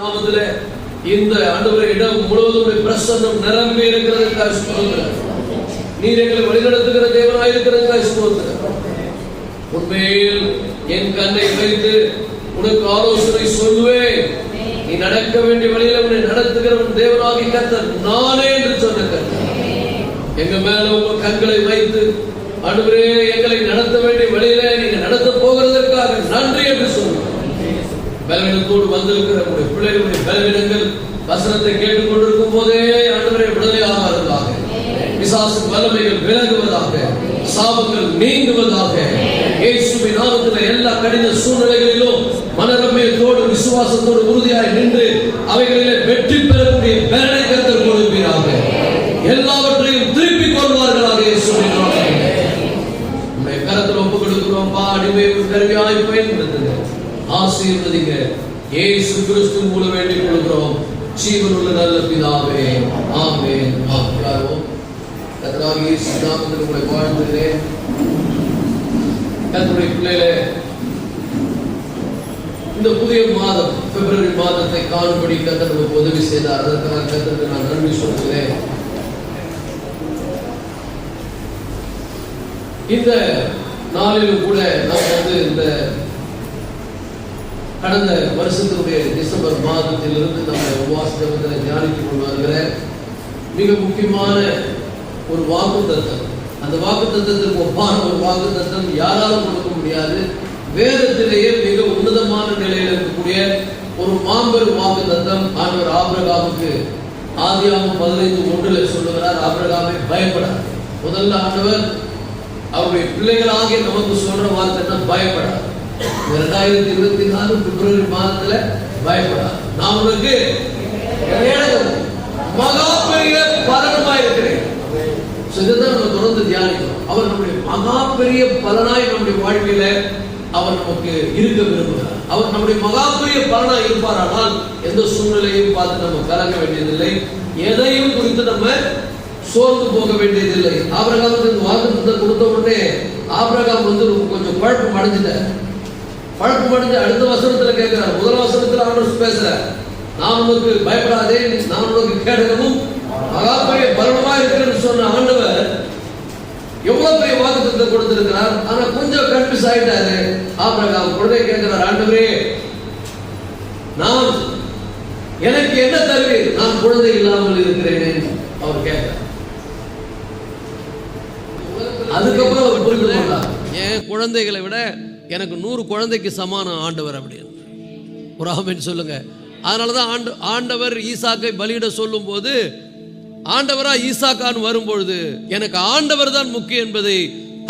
நாமத்திலே இந்த ஆண்டவரே இடம் முழுவதும் பிரசன்னம் நிரம்பி இருக்கிறதுக்காக ஸ்தோத்திரம். நீர் எங்களை வழிநடத்துகிற தேவனாய் இருக்கிறதுக்காக ஸ்தோத்திரம். உண்மையில் என் கண்ணை வைத்து உனக்கு ஆலோசனை சொல்லுவேன். நீ நடக்க வேண்டிய வழியில உன்னை நடத்துகிறவன் தேவனாகி கர்த்தர் நானே என்று சொன்ன கர்த்தர். எங்க மேல உங்க கண்களை வைத்து ஆண்டவரே எங்களை நடத்த வேண்டிய வழியில நீங்க நடத்த போகிறதற்காக நன்றி என்று சொல்லுவேன். பலவீனத்தோடு வந்திருக்கிற பிள்ளைகளுடைய பலவீனங்கள் வசனத்தை கேட்டுக் கொண்டிருக்கும் போதே ஆண்டவரே விடுதலையாவதாக, பிசாசின் வல்லமைகள் விலகுவதாக, சாபங்கள் நீங்குவதாக. இயேசுவின் நாமத்தில் எல்லா கடின சூழ்நிலைகளிலும் மனரம்யத்தோடு விசுவாசத்தோடு உறுதியாய் நின்று அவைகளிலே வெற்றி பெறக்கூடிய பலனை கர்த்தர் கொடுப்பீராக. எல்லாவற்றையும் திருப்பிக் கொள்வார்களாக. இயேசுவின் நாமத்தில் உம்முடைய கரத்தில் ஒப்புக் கொடுக்கிறோம். அடிமை கருவியாய் பயன்படுத்துங்க, ஆசீர்வதிங்க. இயேசு கிறிஸ்து மூலம் வேண்டிக் கொள்கிறோம் ஜீவனுள்ள நல்ல பிதாவே, ஆமென். கர்த்தராகிய இயேசு நாமத்தில் உங்களை வாழ்த்துகிறேன். கர்த்தருடைய பிள்ளைகளே, இந்த புதிய மாதம் பிப்ரவரி மாதத்தை காணும்படி கர்த்தர் நமக்கு உதவி செய்தார். அதற்காக கர்த்தருக்கு நான் நன்றி சொல்கிறேன். இந்த நாளிலும் கூட நாம் இந்த கடந்த வருஷத்தினுடைய டிசம்பர் மாதத்திலிருந்து நம்ம உபவாச ஜெபத்தில் தியானித்துக் கொண்டு வருகிற மிக முக்கியமான ஒரு வாக்குத்தத்தம். அந்த வாக்குத்தத்தத்திற்கு ஒப்பான ஒரு வாக்குத்தத்தம் யாராலும் கொடுக்க முடியாது. வேதத்திலேயே மிக உன்னதமான நிலையில் இருக்கக்கூடிய ஒரு மாபெரும் வாக்குத்தத்தம் ஆண்டவர் ஆபிரகாமுக்கு ஆதியாகமம் 15:1 சொல்லுகிறார், ஆபிரகாமே பயப்படாது. முதல்ல ஆண்டவர் அவருடைய பிள்ளைகளாகிய நமக்கு சொல்ற வார்த்தை பயப்படாது. 2024 பிப்ரவரி மாதத்துல பயப்படாது. நான் உனக்கு மகா பெரிய பலனாய் இருக்கிறேன். இதுதான் நம்ம தொடர்ந்து தியானிக்கிறோம். அவர் நம்முடைய மகா பெரிய பலனாய் நம்முடைய வாழ்க்கையில அவர் நமக்கு இருக்க விரும்புகிறார். அவர் நம்முடைய மகா பெரிய பலனாய் இருப்பாரானால் எந்த சூழ்நிலையும் பார்த்து நம்ம கலங்க வேண்டியதில்லை. எதையும் குறித்து நம்ம சோர்ந்து போக வேண்டியதில்லை. ஆபிரகாமுக்கு வாக்குத்தத்தம் கொடுத்த உடனே ஆபிரகாம் கொஞ்சம் குழப்பம் அடைஞ்சிட்டார். பழக்கம் அடைஞ்சு அடுத்த வசனத்துல கேட்கிறார். முதல் வசனத்துல ஆண்டவர் பேசுறார், நான் உனக்கு பயப்படாதே, நான் உனக்கு கேடகமும் மகா பெரிய பலனுமா இருக்கிறேன்னு சொன்ன ஆண்டவர் எவ்வளவு பெரிய வாக்குத்தத்தத்தை கொடுத்திருக்கிறார். ஆனா கொஞ்சம் கன்ஃபியூஸ் ஆயிட்டாரு ஆபிரகாம். உடனே கேட்கிறார், ஆண்டவரே நான் எனக்கு என்ன தருவீர், நான் குழந்தை இல்லாமல் இருக்கிறேன் அவர் கேட்கிறார். அதுக்கப்புறம் அவர் புரிந்து கொண்டார், என் குழந்தைகளை விட எனக்கு 100 குழந்தைக்கு சமான ஆண்டவர் அப்படின்னு ஒரு ஆமென் சொல்லுங்க. அதனாலதான் ஆண்டவர் ஈசாக்கை பலியிட சொல்லும் போது ஆண்டவரா ஈசாக்கான் வரும்பொழுது எனக்கு ஆண்டவர் தான் முக்கியம் என்பதை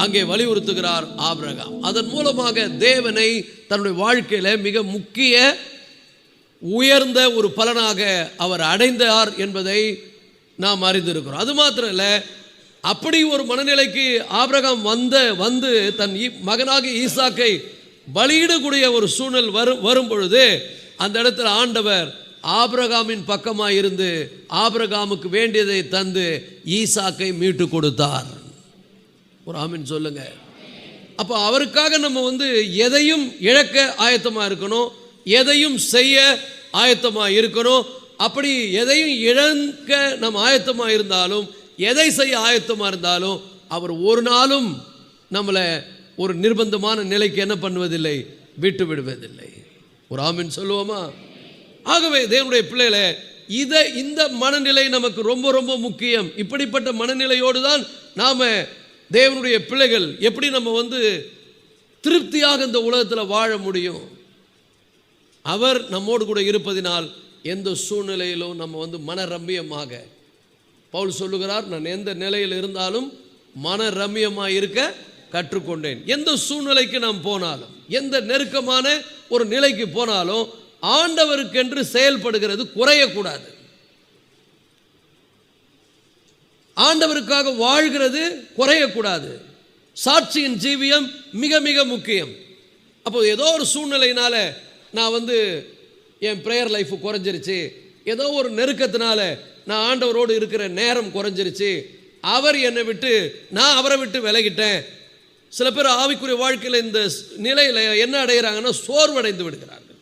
அங்கே வலியுறுத்துகிறார் ஆபிரகாம். அதன் மூலமாக தேவனை தன்னுடைய வாழ்க்கையில மிக முக்கிய உயர்ந்த ஒரு பலனாக அவர் அடைந்தார் என்பதை நாம் அறிந்திருக்கிறோம். அது மாத்திரம் இல்லை, அப்படி ஒரு மனநிலைக்கு ஆபிரகாம் வந்து தன் மகனாகி ஈசாக்கை பலியிடக்கூடிய ஒரு சூழல் வரும் பொழுது அந்த இடத்துல ஆண்டவர் ஆபிரகாமின் பக்கமாக இருந்து ஆபிரகாமுக்கு வேண்டியதை தந்து ஈசாக்கை மீட்டு கொடுத்தார். ஒரு ஆமீன் சொல்லுங்க. அப்போ அவருக்காக நம்ம எதையும் இழக்க ஆயத்தமாக இருக்கணும், எதையும் செய்ய ஆயத்தமாக இருக்கணும். அப்படி எதையும் இழக்க நம்ம ஆயத்தமாக இருந்தாலும், எதை செய்ய ஆயத்தமாக இருந்தாலும் அவர் ஒரு நாளும் நம்மளை ஒரு நிர்பந்தமான நிலைக்கு என்ன பண்ணுவதில்லை, விட்டு விடுவதில்லை. ஒரு ஆமீன் சொல்லுவோமா? ஆகவே தேவனுடைய பிள்ளைகளே, இந்த மனநிலை நமக்கு ரொம்ப ரொம்ப முக்கியம். இப்படிப்பட்ட மனநிலையோடு தான் நாம் தேவனுடைய பிள்ளைகள் எப்படி நம்ம திருப்தியாக இந்த உலகத்தில் வாழ முடியும். அவர் நம்மோடு கூட இருப்பதினால் எந்த சூழ்நிலையிலும் நம்ம மனரம்யமாக, பவுல் சொல்லுகிறார், நான் எந்த நிலையில் இருந்தாலும் மன ரம்யமாக இருக்க கற்றுக்கொண்டேன். எந்த சூழ்நிலைக்கு நாம் போனாலும், எந்த நெருக்கமான ஒரு நிலைக்கு போனாலும் ஆண்டவருக்கென்று செயல்படுகிறது குறையக்கூடாது. ஆண்டவருக்காக வாழ்கிறது குறையக்கூடாது. சாட்சியின் ஜீவியம் மிக மிக முக்கியம். அப்போ ஏதோ ஒரு சூழ்நிலையினால நான் என் ப்ரேயர் லைஃப் குறைஞ்சிருச்சு, ஏதோ ஒரு நெருக்கத்தினால நான் ஆண்டவரோடு இருக்கிற நேரம் குறைஞ்சிருச்சு, அவர் என்னை விட்டு நான் அவரை விட்டு விலகிட்டேன். சில பேர் ஆவிக்குரிய வாழ்க்கையில் இந்த நிலையில் என்ன அடைகிறாங்கன்னா சோர்வடைந்து விடுகிறார்கள்.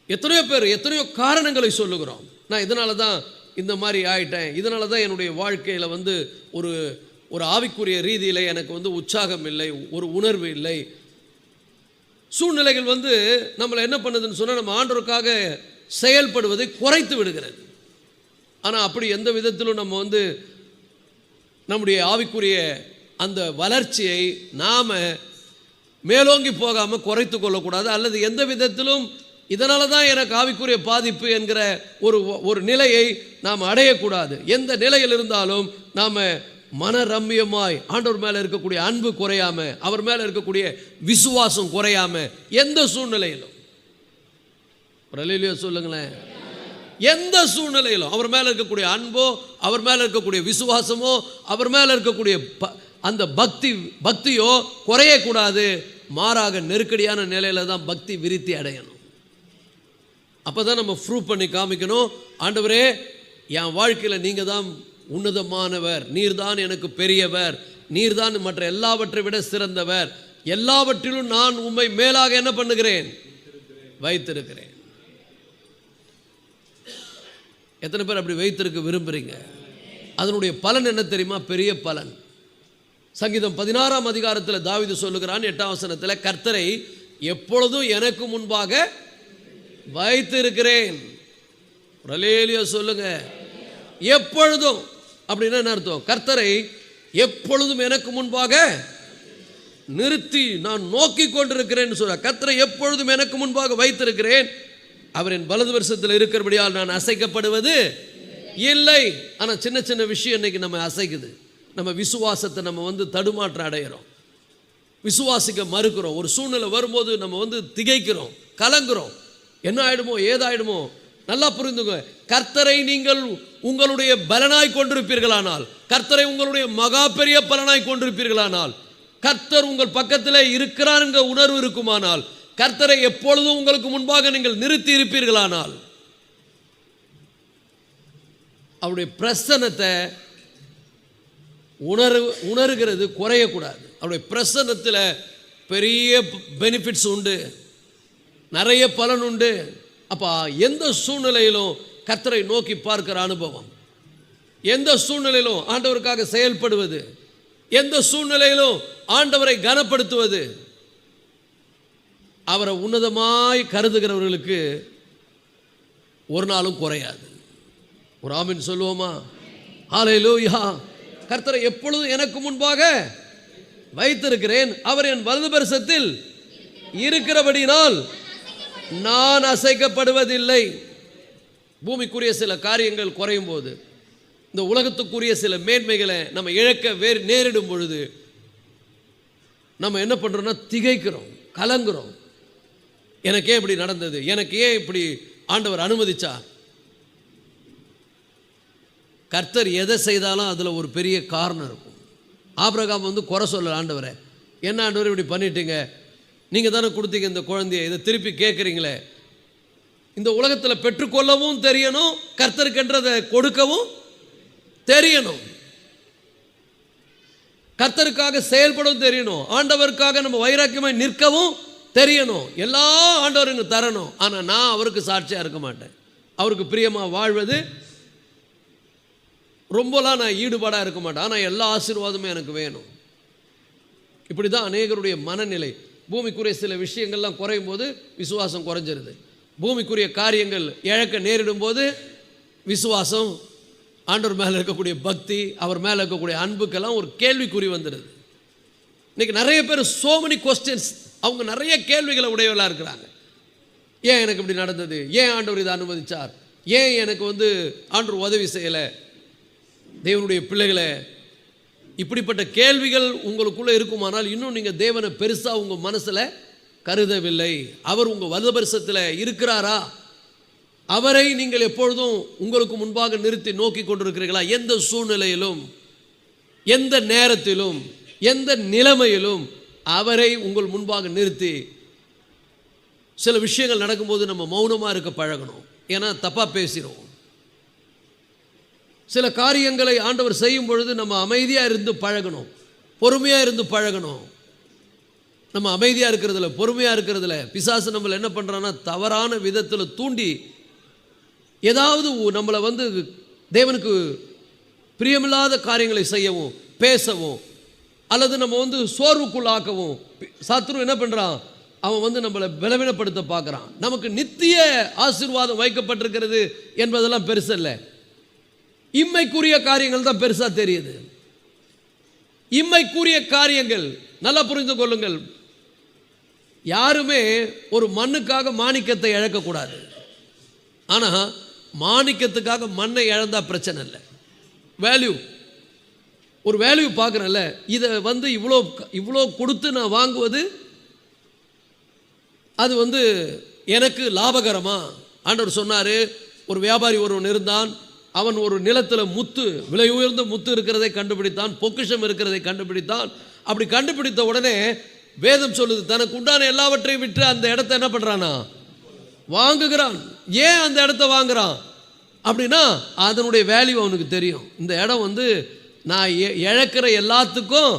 எத்தனையோ பேர் எத்தனையோ காரணங்களை சொல்லுகிறோம். நான் இதனால தான் இந்த மாதிரி ஆயிட்டேன், இதனால தான் என்னுடைய வாழ்க்கையில் வந்து ஒரு ஆவிக்குரிய ரீதியில் எனக்கு வந்து உற்சாகம் இல்லை, ஒரு உணர்வு இல்லை. சூழ்நிலைகள் வந்து நம்மளை என்ன பண்ணுதுன்னு சொன்னால் நம்ம ஆண்டவருக்காக செயல்படுவதை குறைத்து விடுகிறது. ஆனால் அப்படி எந்த விதத்திலும் நம்ம வந்து நம்முடைய ஆவிக்குரிய அந்த வளர்ச்சியை நாம் மேலோங்கி போகாமல் குறைத்து கொள்ளக்கூடாது. அல்லது எந்த விதத்திலும் இதனால தான் எனக்கு ஆவிக்குரிய பாதிப்பு என்கிற ஒரு நிலையை நாம் அடையக்கூடாது. எந்த நிலையில் இருந்தாலும் நாம் மனரம்யமாய் ஆண்டவர் மேலே இருக்கக்கூடிய அன்பு குறையாம, அவர் மேலே இருக்கக்கூடிய விசுவாசம் குறையாம, எந்த சூழ்நிலையிலும் சொல்லுங்களேன், எந்த சூழ்நிலையிலும் அவர் மேலே இருக்கக்கூடிய அன்போ, அவர் மேலே இருக்கக்கூடிய விசுவாசமோ, அவர் மேலே இருக்கக்கூடிய அந்த பக்தியோ குறையக்கூடாது. மாறாக நெருக்கடியான நிலையில தான் பக்தி விருத்தி அடையணும். அப்போ தான் நம்ம ப்ரூவ் பண்ணி காமிக்கணும், ஆண்டவரே என் வாழ்க்கையில் நீங்கள் தான் உன்னதமானவர், நீர்தான் எனக்கு பெரியவர், நீர்தான் மற்ற எல்லாவற்றை விட சிறந்தவர், எல்லாவற்றிலும் நான் உம்மை மேலாக என்ன பண்ணுகிறேன், வைத்திருக்கிறேன். எத்தனை பேர் அப்படி வைத்திருக்க விரும்புகிறீங்க? அதனுடைய பலன் என்ன தெரியுமா? பெரிய பலன். சங்கீதம் 16ஆம் அதிகாரத்தில் தாவீது சொல்லுகிறான் 8ஆம் வசனத்தில், கர்த்தரை எப்பொழுதும் எனக்கு முன்பாக வைத்திருக்கிறேன். அல்லேலூயா சொல்லுங்க. எப்பொழுதும் அப்படின்னா என்ன அர்த்தம்? கர்த்தரை எப்பொழுதும் எனக்கு முன்பாக நிறுத்தி நான் நோக்கி கொண்டிருக்கிறேன் சொல்ற. கர்த்தரை எப்பொழுதும் எனக்கு முன்பாக வைத்திருக்கிறேன், அவர் என் வலது வருஷத்தில் இருக்கிறபடியால் நான் அசைக்கப்படுவது இல்லை. ஆனால் சின்ன சின்ன விஷயம் இன்னைக்கு நம்ம அசைக்குது. நம்ம விசுவாசத்தை நம்ம வந்து தடுமாற்றம் அடைகிறோம், விசுவாசிக்க மறுக்கிறோம். ஒரு சூழ்நிலை வரும்போது நம்ம வந்து திகைக்கிறோம், கலங்குறோம், என்ன ஆயிடுமோ ஏதாயிடுமோ. நல்லா புரிந்துங்க, கர்த்தரை நீங்கள் உங்களுடைய பலனாய் கொண்டிருப்பீர்களானால், கர்த்தரை உங்களுடைய மகா பெரிய பலனாய் கொண்டிருப்பீர்களானால், கர்த்தர் உங்கள் பக்கத்தில் இருக்கிறார் என்ற உணர்வு இருக்குமானால், கர்த்தரை எப்பொழுதும் உங்களுக்கு முன்பாக நீங்கள் நிறுத்தி இருப்பீர்களானால், அவருடைய பிரசன்னத்தை உணர்கிறது குறையக்கூடாது. அவருடைய பிரசன்னத்தில் பெரிய பெனிஃபிட்ஸ் உண்டு, நிறைய பலன் உண்டு. அப்போ எந்த சூழ்நிலையிலும் கர்த்தரை நோக்கி பார்க்கிற அனுபவம், எந்த சூழ்நிலையிலும் ஆண்டவருக்காக செயல்படுவது, எந்த சூழ்நிலையிலும் ஆண்டவரை கனப்படுத்துவது, அவரை உன்னதமாய் கருதுகிறவர்களுக்கு ஒரு நாளும் குறையாது. ஒரு ஆமென் சொல்லுவோமா? ஹல்லேலூயா. கர்த்தரை எப்பொழுதும் எனக்கு முன்பாக வைத்திருக்கிறேன், அவர் என் வலது பரிசத்தில் இருக்கிறபடினால் நான் அசைக்கப்படுவதில்லை. பூமிக்குரிய சில காரியங்கள் குறையும் போது, இந்த உலகத்துக்குரிய சில மேன்மைகளை நம்ம இழக்க நேரிடும் பொழுது நம்ம என்ன பண்ணுறோம்னா திகைக்கிறோம், கலங்குறோம். எனக்கு ஏன் இப்படி நடந்தது, எனக்கு ஏன் இப்படி ஆண்டவர் அனுமதிச்சா? கர்த்தர் எதை செய்தாலும் அதில் ஒரு பெரிய காரணம் இருக்கும். ஆபிரகாம் வந்து குறை சொல்ல ஆண்டவரை, என்ன ஆண்டவர் இப்படி பண்ணிட்டீங்க, நீங்கள் தானே கொடுத்தீங்க இந்த குழந்தைய, இதை திருப்பி கேட்குறீங்களே. இந்த உலகத்தில் பெற்றுக்கொள்ளவும் தெரியணும், கர்த்தருக்கென்றதை கொடுக்கவும் தெரியணும், கர்த்தருக்காக செயல்படவும் தெரியணும், ஆண்டவருக்காக நம்ம வைராக்கியமாய் நிற்கவும் தெரியணும். எல்லா ஆண்டவருக்கு தரணும். ஆனால் நான் அவருக்கு சாட்சியாக இருக்க மாட்டேன். அவருக்கு பிரியமாக வாழ்வது ரொம்பலாம் நான் ஈடுபாடாக இருக்க மாட்டேன். ஆனால் எல்லா ஆசீர்வாதமும் எனக்கு வேணும். இப்படி தான் அநேகருடைய மனநிலை. பூமிக்குரிய சில விஷயங்கள்லாம் குறையும் போது விசுவாசம் குறைஞ்சிருது. பூமிக்குரிய காரியங்கள் இழக்க நேரிடும் போது விசுவாசம், ஆண்டவர் மேலே இருக்கக்கூடிய பக்தி, அவர் மேலே இருக்கக்கூடிய அன்புக்கெல்லாம் ஒரு கேள்விக்குறி வந்துடுது. இன்றைக்கி நிறைய பேர் so many questions, அவங்க நிறைய கேள்விகளை உடையவர்களாக இருக்கிறாங்க. ஏன் எனக்கு இப்படி நடந்தது, ஏன் ஆண்டவர் இதை அனுமதிச்சார், ஏன் எனக்கு வந்து ஆண்டவர் உதவி செய்யலை? தேவனுடைய பிள்ளைகளை, இப்படிப்பட்ட கேள்விகள் உங்களுக்குள்ளே இருக்குமானால் இன்னும் நீங்கள் தேவனை பெருசாக உங்கள் மனசில் கருதவில்லை. அவர் உங்கள் வலது பரிசத்தில் இருக்கிறாரா? அவரை நீங்கள் எப்பொழுதும் உங்களுக்கு முன்பாக நிறுத்தி நோக்கி கொண்டிருக்கிறீர்களா? எந்த சூழ்நிலையிலும், எந்த நேரத்திலும், எந்த நிலைமையிலும் அவரை உங்கள் முன்பாக நிறுத்தி. சில விஷயங்கள் நடக்கும்போது நம்ம மௌனமாக இருக்க பழகணும், ஏன்னா தப்பாக பேசிடுவோம். சில காரியங்களை ஆண்டவர் செய்யும் பொழுது நம்ம அமைதியாக இருந்து பழகணும், பொறுமையாக இருந்து பழகணும். நம்ம அமைதியாக இருக்கிறதுல, பொறுமையாக இருக்கிறதுல பிசாசு நம்மளை என்ன பண்ணுறான்னா தவறான விதத்தில் தூண்டி ஏதாவது நம்மளை தேவனுக்கு பிரியமில்லாத காரியங்களை செய்யவும், பேசவும், அல்லது நம்ம சோர்வுக்குள்ளாக்கவும் சத்துரு என்ன பண்ணுறான், அவன் நம்மளை பலவீனப்படுத்த பார்க்குறான். நமக்கு நித்திய ஆசீர்வாதம் வைக்கப்பட்டிருக்கிறது என்பதெல்லாம் பெருசு இல்லை, இம்மைக்குரிய காரியங்கள் தான் பெருசாக தெரியுது. இம்மைக்குரிய காரியங்கள் நல்லா புரிந்து கொள்ளுங்கள். யாருமே ஒரு மண்ணுக்காக மாணிக்கத்தை இழக்கக்கூடாது. ஆனால் மாணிக்கத்துக்காக மண்ணை இழந்தா பிரச்சனை இல்லை. வேல்யூ, ஒரு வேல்யூ பார்க்குறேன்ல, இதை இவ்வளோ இவ்வளோ கொடுத்து நான் வாங்குவது அது எனக்கு லாபகரமா? ஆண்டவர் சொன்னார், ஒரு வியாபாரி ஒருவன் இருந்தான். அவன் ஒரு நிலத்தில் முத்து, விலை உயர்ந்த முத்து இருக்கிறதை கண்டுபிடித்தான், பொக்கிஷம் இருக்கிறதை கண்டுபிடித்தான். அப்படி கண்டுபிடித்த உடனே வேதம் சொல்லுது, தனக்கு உண்டான எல்லாவற்றையும் விட்டு அந்த இடத்த என்ன பண்ணுறானா, வாங்குகிறான். ஏன் அந்த இடத்த வாங்குறான் அப்படின்னா அதனுடைய வேல்யூ அவனுக்கு தெரியும். இந்த இடம் நான் இழக்கிற எல்லாத்துக்கும்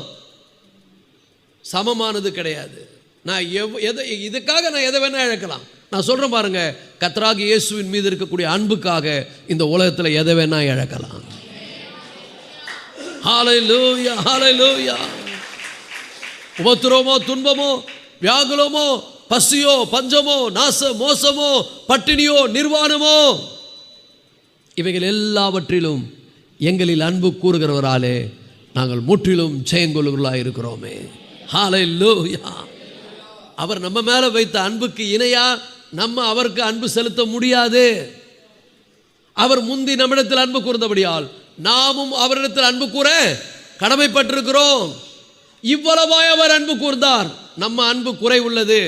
சமமானது கிடையாது. நான் இதுக்காக நான் எதை வேணா இழக்கலாம். நான் சொல்கிறேன் பாருங்க, கர்த்தராகிய இயேசுவின் மீது இருக்கக்கூடிய அன்புக்காக இந்த உலகத்தில் எதை வேணா இழக்கலாம். ஹல்லேலூயா, ஹல்லேலூயா. உபத்திரவமோ, துன்பமோ, வியாகுலமோ, பசியோ, பஞ்சமோ, மோசமோ, பட்டினியோ, நிர்வாணமோ, இவைகள் எல்லாவற்றிலும் எங்களில் அன்பு கூறுகிறவராலே நாங்கள் முற்றிலும் ஜெயங்கொள்ளுகிறவர்களாக இருக்கிறோமே. ஹல்லேலூயா. அவர் நம்ம மேலே வைத்த அன்புக்கு இணையா நம்ம அவருக்கு அன்பு செலுத்த முடியாது. அவர் முந்தி நம்மிடத்தில் அன்பு கூர்ந்தபடியால் நாமும் அவரிடத்தில் அன்பு கூற கடமைப்பட்டிருக்கிறோம். இவ்வளவாய் அவர் அன்பு கூர்ந்தார். நம்ம அன்பு குறை உள்ளது,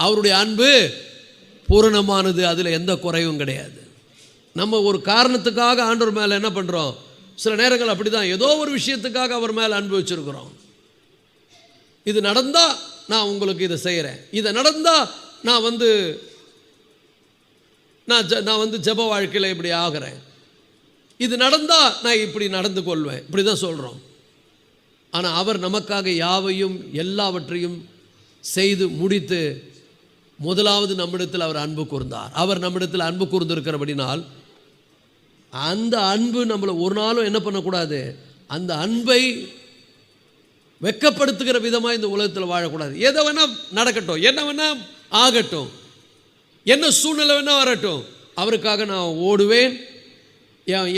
அவருடைய அன்பு பூரணமானது, அதில் எந்த குறையும் கிடையாது. நம்ம ஒரு காரணத்துக்காக ஆண்டவர் மேலே என்ன பண்ணுறோம், சில நேரங்கள் அப்படி தான், ஏதோ ஒரு விஷயத்துக்காக அவர் மேலே அன்பு வச்சுருக்கிறோம். இது நடந்தால் நான் உங்களுக்கு இதை செய்கிறேன், இதை நடந்தால் நான் நான் ஜெப வாழ்க்கையில் இப்படி ஆகிறேன், இது நடந்தால் நான் இப்படி நடந்து கொள்வேன், இப்படி தான் சொல்கிறோம். ஆனால் அவர் நமக்காக யாவையும் எல்லாவற்றையும் செய்து முடித்து முதலாவது நம்மிடத்தில் அவர் அன்பு கூர்ந்தார். அவர் நம்மிடத்தில் அன்பு கூர்ந்திருக்கிறபடினால் அந்த அன்பு நம்மளை ஒரு நாளும் என்ன பண்ணக்கூடாது, அந்த அன்பை வெட்கப்படுத்துகிற விதமாக இந்த உலகத்தில் வாழக்கூடாது. எதை வேணால் நடக்கட்டும், என்ன வேணால் ஆகட்டும், என்ன சூழ்நிலை வேணால் வரட்டும், அவருக்காக நான் ஓடுவேன்.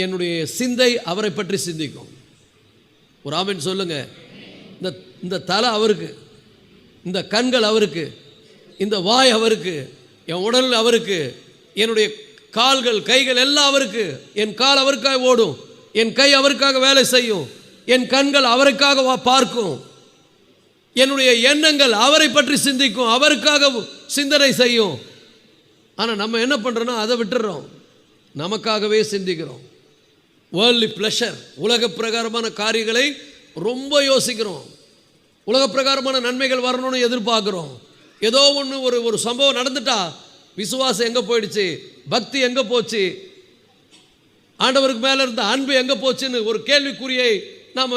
என்னுடைய சிந்தை அவரை பற்றி சிந்திக்கும். ஒரு ஆமென் சொல்லுங்க. இந்த தலை அவருக்கு, இந்த கண்கள் அவருக்கு, இந்த வாய் அவருக்கு, என் உடல் அவருக்கு, என்னுடைய கால்கள் கைகள் எல்லாம் அவருக்கு. என் கால் அவருக்காக ஓடும், என் கை அவருக்காக வேலை செய்யும், என் கண்கள் அவருக்காக பார்க்கும், என்னுடைய எண்ணங்கள் அவரை பற்றி சிந்திக்கும், அவருக்காக சிந்தனை செய்யும். ஆனால் நம்ம என்ன பண்ணுறோன்னா அதை விட்டுறோம், நமக்காகவே சிந்திக்கிறோம். வேர்ல்ட்லி ப்ளஷர், உலக பிரகாரமான காரியங்களை ரொம்ப யோசிக்கிறோம், உலக பிரகாரமான நன்மைகள் வரணும்னு எதிர்பார்க்குறோம். ஏதோ ஒன்று ஒரு சம்பவம் நடந்துட்டா விசுவாசம் எங்கே போயிடுச்சு, பக்தி எங்கே போச்சு, ஆண்டவருக்கு மேலே இருந்த அன்பு எங்கே போச்சுன்னு ஒரு கேள்விக்குறியை நாம்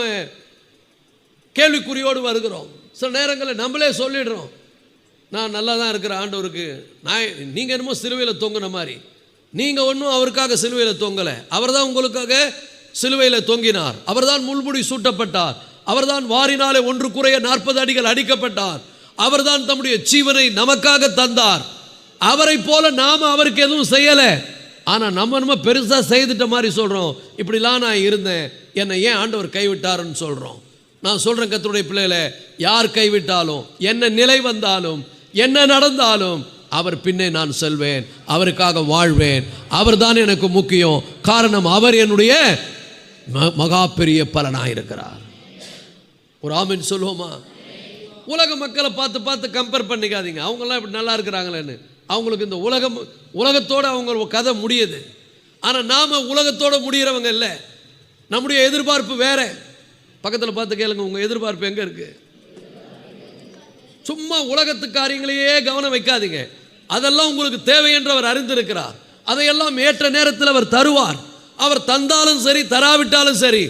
கேள்விக்குறியோடு வருகிறோம். சில நேரங்களில் நம்மளே சொல்லிடுறோம், நான் நல்லா தான் இருக்கிறேன் ஆண்டவருக்கு. நீங்கள் என்னமோ சிலுவையில் தொங்கின மாதிரி, நீங்கள் ஒன்றும் அவருக்காக சிலுவையில் தொங்கலை, அவர் தான் உங்களுக்காக சிலுவையில் தொங்கினார், அவர் தான் முள்முடி சூட்டப்பட்டார், அவர் தான் வாரினாலே 1 குறைய 40 அடிகள் அடிக்கப்பட்டார், அவர் தான் தம்முடைய ஜீவனை நமக்காக தந்தார். அவரை போல நாம் அவருக்கு எதுவும் செய்யலை. ஆனால் நம்ம பெருசாக செய்துட்ட மாதிரி சொல்கிறோம், இப்படிலாம் நான் இருந்தேன், என்னை ஏன் ஆண்டவர் கைவிட்டாருன்னு சொல்கிறோம். நான் சொல்கிறேன், கர்த்தருடைய பிள்ளைகளை, யார் கைவிட்டாலும், என்ன நிலை வந்தாலும், என்ன நடந்தாலும், அவர் பின்னே நான் செல்வேன், அவருக்காக வாழ்வேன், அவர் தான் எனக்கு முக்கியம். காரணம், அவர் என்னுடைய மகா பெரிய பலனாயிருக்கிறார். ஒரு ஆமென் சொல்லுவோமா? உலக மக்களை பார்த்து பார்த்து கம்பேர் பண்ணிக்காதீங்க, அவங்கெல்லாம் இப்படி நல்லா இருக்கிறாங்களேன்னு. அவங்களுக்கு இந்த உலகத்தோடு அவங்க கதை முடியுது. ஆனால் நாம் உலகத்தோடு முடிகிறவங்க இல்லை, நம்முடைய எதிர்பார்ப்பு வேற. பக்கத்தில் பார்த்து கேளுங்க, உங்கள் எதிர்பார்ப்பு எங்கே இருக்குது? சும்மா உலகத்து காரியங்களையே கவனம் வைக்காதீங்க, அதெல்லாம் உங்களுக்கு தேவை என்று அவர் அறிந்திருக்கிறார். அதையெல்லாம் ஏற்ற நேரத்தில் அவர் தருவார். அவர் தந்தாலும் சரி, தராவிட்டாலும் சரி,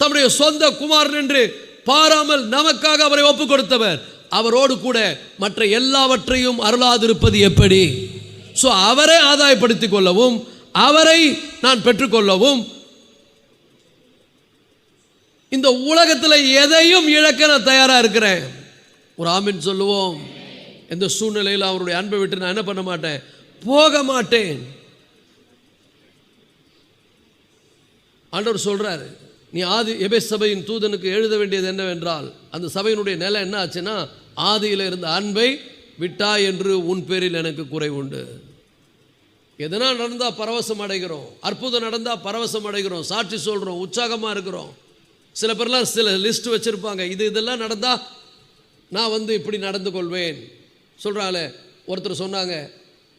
தம்முடைய சொந்த குமாரன் என்று பாராமல் நமக்காக அவரை ஒப்பு கொடுத்தவர். அவரோடு கூட மற்ற எல்லாவற்றையும் அருளாதிருப்பது எப்படி? ஸோ அவரை ஆதாயப்படுத்திக் கொள்ளவும், அவரை நான் பெற்றுக்கொள்ளவும், இந்த உலகத்தில் எதையும் இழக்க நான் தயாராக இருக்கிறேன். ஒரு ஆமீன் சொல்லுவோம். எந்த சூழ்நிலையில் அவருடைய அன்பை விட்டு நான் என்ன பண்ண மாட்டேன், போக மாட்டேன். ஆண்டவர் சொல்றாரு, நீ எபேசு சபையின் தூதனுக்கு எழுத வேண்டியது என்னவென்றால், அந்த சபையினுடைய நிலை என்ன ஆச்சுன்னா, ஆதியில் இருந்த அன்பை விட்டாய் என்று உன் பேரில் எனக்கு குறை உண்டு. எதனா நடந்தால் பரவசம் அடைகிறோம், அற்புதம் நடந்தால் பரவசம் அடைகிறோம், சாட்சி சொல்கிறோம், உற்சாகமாக இருக்கிறோம். சில பேர்லாம் சில லிஸ்ட் வச்சுருப்பாங்க, இதெல்லாம் நடந்தால் நான் இப்படி நடந்து கொள்வேன் சொல்கிறாங்கள. ஒருத்தர் சொன்னாங்க,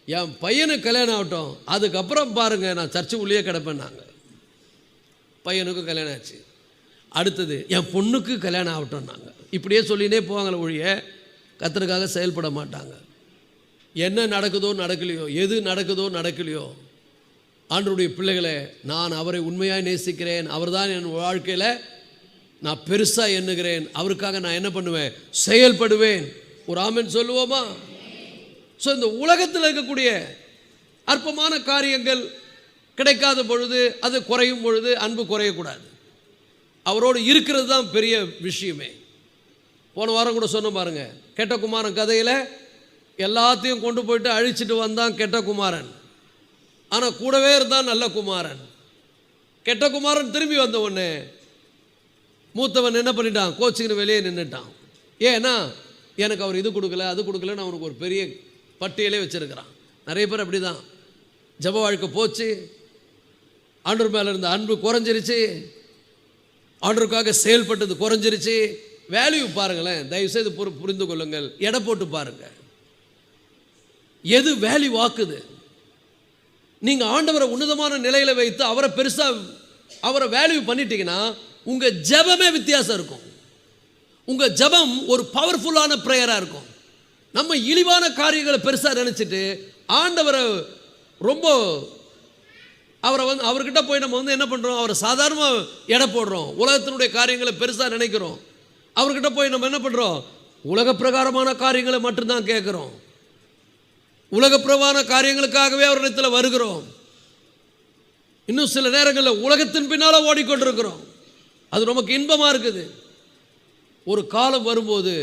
என் பையனுக்கு கல்யாணம் ஆகட்டும், அதுக்கப்புறம் பாருங்கள் நான் சர்ச்சு உள்ளே கிடப்பேன். நாங்கள் பையனுக்கும் கல்யாணம் ஆச்சு, அடுத்தது என் பொண்ணுக்கு கல்யாணம் ஆகட்டும். நாங்கள் இப்படியே சொல்லினே போவாங்களே ஒழிய கர்த்தருக்காக செயல்பட மாட்டாங்க. என்ன நடக்குதோ நடக்கலையோ, எது நடக்குதோ நடக்கலையோ, ஆண்டவருடைய பிள்ளைகளை நான் அவரை உண்மையாக நேசிக்கிறேன், அவர் தான் என் வாழ்க்கையில் நான் பெருசாக எண்ணுகிறேன், அவருக்காக நான் என்ன பண்ணுவேன், செயல்படுவேன். ஒரு ஆமென் சொல்லுவோமா? ஸோ இந்த உலகத்தில் இருக்கக்கூடிய அற்பமான காரியங்கள் கிடைக்காத பொழுது, அது குறையும் பொழுது அன்பு குறையக்கூடாது. அவரோடு இருக்கிறது தான் பெரிய விஷயமே. போன வாரம் கூட சொன்ன பாருங்க, கெட்ட குமாரன் கதையில் எல்லாத்தையும் கொண்டு போயிட்டு அழிச்சிட்டு வந்தான் கெட்ட குமாரன். ஆனால் கூடவே இருந்தான் நல்ல குமாரன். கெட்ட குமாரன் திரும்பி வந்த உடனே மூத்தவன் என்ன பண்ணிட்டான், கோச்சிங்கிന് வெளியே நின்றுட்டான். ஏன்னா எனக்கு அவர் இது கொடுக்கல அது கொடுக்கலன்னு அவனுக்கு ஒரு பெரிய பட்டியலே வச்சிருக்கிறான். நிறைய பேர் அப்படி தான். ஜப வாழ்க்கை போச்சு, ஆண்டவர் மேலே இருந்த அன்பு குறைஞ்சிருச்சு, ஆண்டவருக்காக செயல்பட்டது குறைஞ்சிருச்சு. வேல்யூ பாருங்களேன், தயவுசெய்து புரிந்து கொள்ளுங்கள், எடை போட்டு பாருங்க, எது வேல்யூ ஆக்குது. நீங்கள் ஆண்டவரை உன்னதமான நிலையில் வைத்து அவரை பெருசாக அவரை வேல்யூ பண்ணிட்டீங்கன்னா உங்கள் ஜெபமே வித்தியாசம் இருக்கும். உங்கள் ஜெபம் ஒரு பவர்ஃபுல்லான ப்ரேயராக இருக்கும். நம்ம இழிவான காரியங்களை பெருசாக நினச்சிட்டு ஆண்டவரை ரொம்ப அவர்கிட்ட போய் நம்ம என்ன பண்ணுறோம், அவரை சாதாரணமாக எடை போடுறோம். உலகத்தினுடைய காரியங்களை பெருசாக நினைக்கிறோம். அவர்கிட்ட போய் நம்ம என்ன பண்ணுறோம், உலக பிரகாரமான காரியங்களை மட்டும்தான் கேட்குறோம். உலக பிரகாரமான காரியங்களுக்காகவே அவரிடத்தில் வருகிறோம். இன்னும் சில நேரங்களில் உலகத்தின் பின்னால் ஓடிக்கொண்டிருக்கிறோம். அது நமக்கு இன்பமாக இருக்குது. ஒரு காலம் வரும்போது,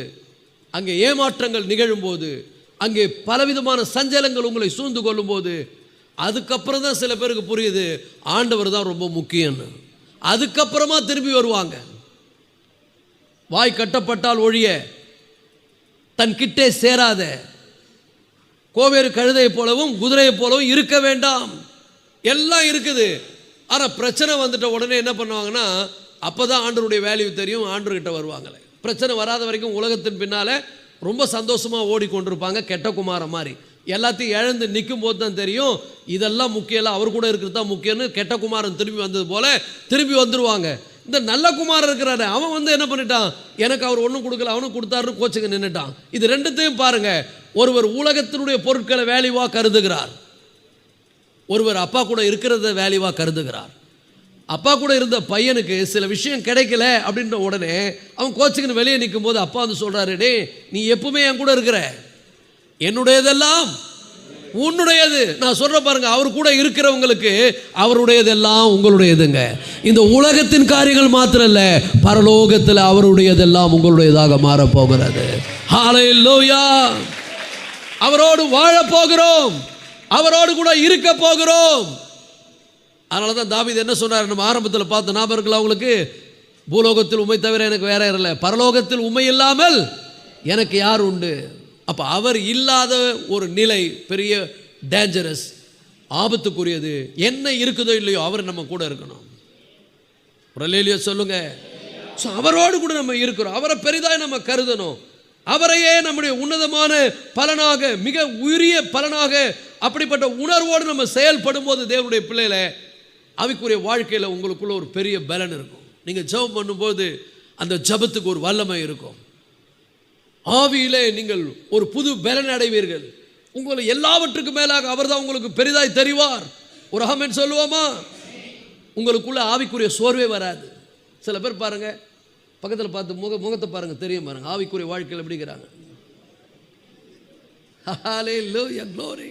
அங்கே ஏமாற்றங்கள் நிகழும்போது, அங்கே பலவிதமான சஞ்சலங்கள் உங்களை சூழ்ந்து கொள்ளும்போது, அதுக்கப்புறம் தான் சில பேருக்கு புரியுது ஆண்டவர் தான் ரொம்ப முக்கியம்னு. அதுக்கப்புறமா திரும்பி வருவாங்க. வாய் கட்டப்பட்டால் ஒழிய தன் கிட்டே சேராத கோவேறு கழுதையை போலவும் குதிரையை போலவும் இருக்க வேண்டாம். எல்லாம் இருக்குது, ஆனால் பிரச்சனை வந்துட்ட உடனே என்ன பண்ணுவாங்கன்னா, அப்போ தான் ஆண்டவருடைய வேல்யூ தெரியும், ஆண்டவர்கிட்ட வருவாங்களே. பிரச்சனை வராத வரைக்கும் உலகத்தின் பின்னால் ரொம்ப சந்தோஷமாக ஓடிக்கொண்டிருப்பாங்க. கெட்ட குமாரன் மாதிரி எல்லாத்தையும் இழந்து நிற்கும் போது தான் தெரியும் இதெல்லாம் முக்கியம் இல்லை, அவர் கூட இருக்கிறது தான் முக்கியம்னு. கெட்ட குமாரன் திரும்பி வந்தது போல திரும்பி வந்துடுவாங்க. இந்த நல்ல குமாரன் இருக்கிறாரு, அவன் என்ன பண்ணிட்டான், எனக்கு அவர் ஒன்றும் கொடுக்கல, அவனும் கொடுத்தாரு, கோச்சுங்க நின்றுட்டான். இது ரெண்டுத்தையும் பாருங்க. ஒருவர் உலகத்தினுடைய பொருட்களை வேல்யூவாக கருதுகிறார், ஒருவர் அப்பா கூட இருக்கிறத வேல்யூவாக கருதுகிறார். அப்பா கூட இருந்த பையனுக்கு சில விஷயம் கிடைக்கல அப்படின்ற உடனே அவன் கோச்சுக்குன்னு வெளியே நிற்கும் போது அப்பா வந்து சொல்கிறாரு, டே நீ எப்பவுமே என் கூட இருக்கிற, என்னுடையதெல்லாம் உன்னுடையது. நான் சொல்ற பாருங்க, அவர் கூட இருக்கிறவங்களுக்கு அவருடையதெல்லாம் உங்களுடையதுங்க. இந்த உலகத்தின் காரியங்கள் மாத்திரம் இல்ல, பரலோகத்தில் அவருடையதெல்லாம் உங்களுடையதாக மாறப்போகிறது. ஹல்லேலூயா. அவரோடு வாழ போகிறோம், அவரோடு கூட இருக்க போகிறோம். அதனால தான் தாவீது என்ன சொன்னார், நம்ம ஆரம்பத்தில் பார்த்த ஞாபகம் இருக்குல்ல அவங்களுக்கு, பூலோகத்தில் உண்மை தவிர எனக்கு வேற இல்லை, பரலோகத்தில் உண்மை இல்லாமல் எனக்கு யார் உண்டு. அப்போ அவர் இல்லாத ஒரு நிலை பெரிய டேஞ்சரஸ், ஆபத்துக்குரியது. என்ன இருக்குதோ இல்லையோ அவர் நம்ம கூட இருக்கணும். அல்லேலூயா சொல்லுங்க. ஸோ அவரோடு கூட நம்ம இருக்கிறோம், அவரை பெரிதாய் நம்ம கருதணும். அவரையே நம்முடைய உன்னதமான பலனாக, மிக உரிய பலனாக, அப்படிப்பட்ட உணர்வோடு நம்ம செயல்படும் போது தேவனுடைய பிள்ளைகளை அவைக்குரிய வாழ்க்கையில் உங்களுக்குள்ள ஒரு பெரிய பலன் இருக்கும். நீங்கள் ஜெபம் பண்ணும்போது அந்த ஜெபத்துக்கு ஒரு வல்லமை இருக்கும். ஆவியிலே நீங்கள் ஒரு புது பலன் அடைவீர்கள். உங்களை எல்லாவற்றுக்கும் மேலாக அவர் தான் உங்களுக்கு பெரிதாய் தெரிவார். ஒரு ஆமென் சொல்லுவோமா? உங்களுக்குள்ள ஆவிக்குரிய சோர்வே வராது. சில பேர் பாருங்க, பக்கத்தில் பார்த்து முகத்தை பாருங்க, தெரியும் பாருங்க ஆவிக்குரிய வாழ்க்கையில் எப்படிங்கிறாங்க. ஹல்லேலூயா, க்ளோரி.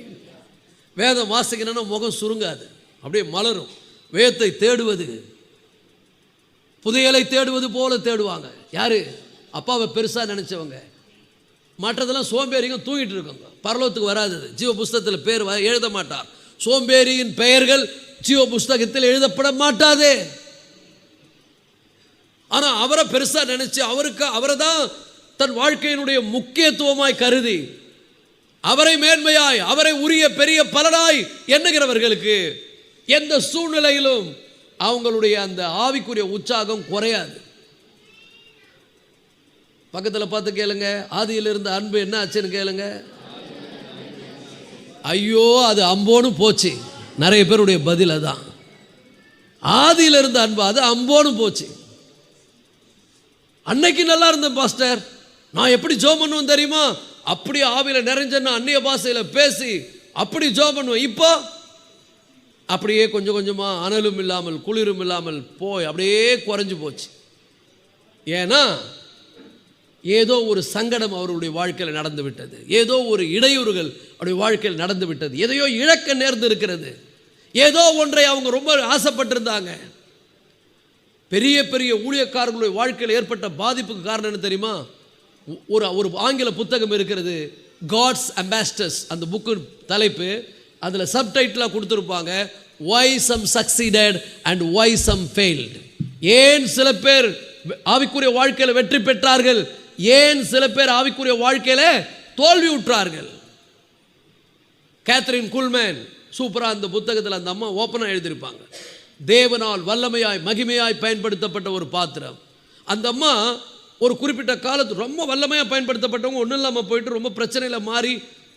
வேதம் வாசிக்கணும்னா முகம் சுருங்காது, அப்படியே மலரும். வேதத்தை தேடுவது புதையலை தேடுவது போல தேடுவாங்க. யாரு? அப்பாவை பெருசாக நினச்சவங்க. மற்றதெல்லாம் சோம்பேறிங்க தூங்கிட்டு இருக்காங்க, பரலோகத்துக்கு வராது. ஜீவ புஸ்தகத்தில் பேர் எழுத மாட்டார். சோம்பேறியின் பெயர்கள் ஜீவ புஸ்தகத்தில் எழுதப்பட மாட்டாது. ஆனால் அவரை பெருசாக நினைச்சு அவரை தான் தன் வாழ்க்கையினுடைய முக்கியத்துவமாய் கருதி அவரை மேன்மையாய் அவரை உரிய பெரிய பலனாய் எண்ணுகிறவர்களுக்கு எந்த சூழ்நிலையிலும் அவங்களுடைய அந்த ஆவிக்குரிய உற்சாகம் குறையாது. பக்கத்தில் பார்த்து கேளுங்க, ஆதியில் இருந்த அன்பு என்ன ஆச்சுன்னு கேளுங்க. ஐயோ அது அம்போன்னு போச்சு. நிறைய பேருடைய பதில் அதான். ஆதியில் இருந்த அன்பு அது அம்போன்னு போச்சு. அன்னைக்கு நல்லா இருந்தேன் பாஸ்டர், நான் எப்படி ஜெபம் பண்ணுவேன் தெரியுமா, அப்படி ஆவியில் நிறைஞ்சேன்னா அந்நிய பாஷையில் பேசி அப்படி ஜெபம் பண்ணுவேன். இப்போ அப்படியே கொஞ்சம் கொஞ்சமாக அனலும் இல்லாமல் குளிரும் இல்லாமல் போய் அப்படியே குறைஞ்சு போச்சு. ஏன்னா ஏதோ ஒரு சங்கடம் அவர்களுடைய வாழ்க்கையில் நடந்து விட்டது, ஏதோ ஒரு இடையூறுகள் அவருடைய வாழ்க்கையில் நடந்து விட்டது, எதையோ இழக்க நேர்ந்து இருக்கிறது, ஏதோ ஒன்றை அவங்க ரொம்ப ஆசைப்பட்டிருந்தாங்க. பெரிய பெரிய ஊழியக்காரர்களுடைய வாழ்க்கையில் ஏற்பட்ட பாதிப்புக்கு காரணம் என்ன தெரியுமா? ஒரு ஆங்கில புத்தகம் இருக்கிறது, காட்ஸ் அம்பாஸ்டர்ஸ். அந்த புக்கு தலைப்பு, அதில் சப்டைட்டிலாக கொடுத்துருப்பாங்க, why some succeeded and why some failed. ஏன் சில பேர் ஆவிக்குரிய வாழ்க்கையில் வெற்றி பெற்றார்கள், ஏன் சில பேர் ஆவிக்குரிய வாழ்க்கையில் தோல்வி உற்றார்கள். கேத்ரின் குல்மேன் சூப்பராக அந்த புத்தகத்தில் அந்த அம்மா ஓப்பனாக எழுதியிருப்பாங்க. தேவனால் வல்லமையாய் மகிமையாய் பயன்படுத்தப்பட்ட ஒரு பாத்திரம். அந்த அம்மா ஒரு குறிப்பிட்ட காலத்து ரொம்ப வல்லமையாக பயன்படுத்தப்பட்டவங்க ஒன்றும் இல்லாமல் போயிட்டு ரொம்ப பிரச்சனையில் மாறி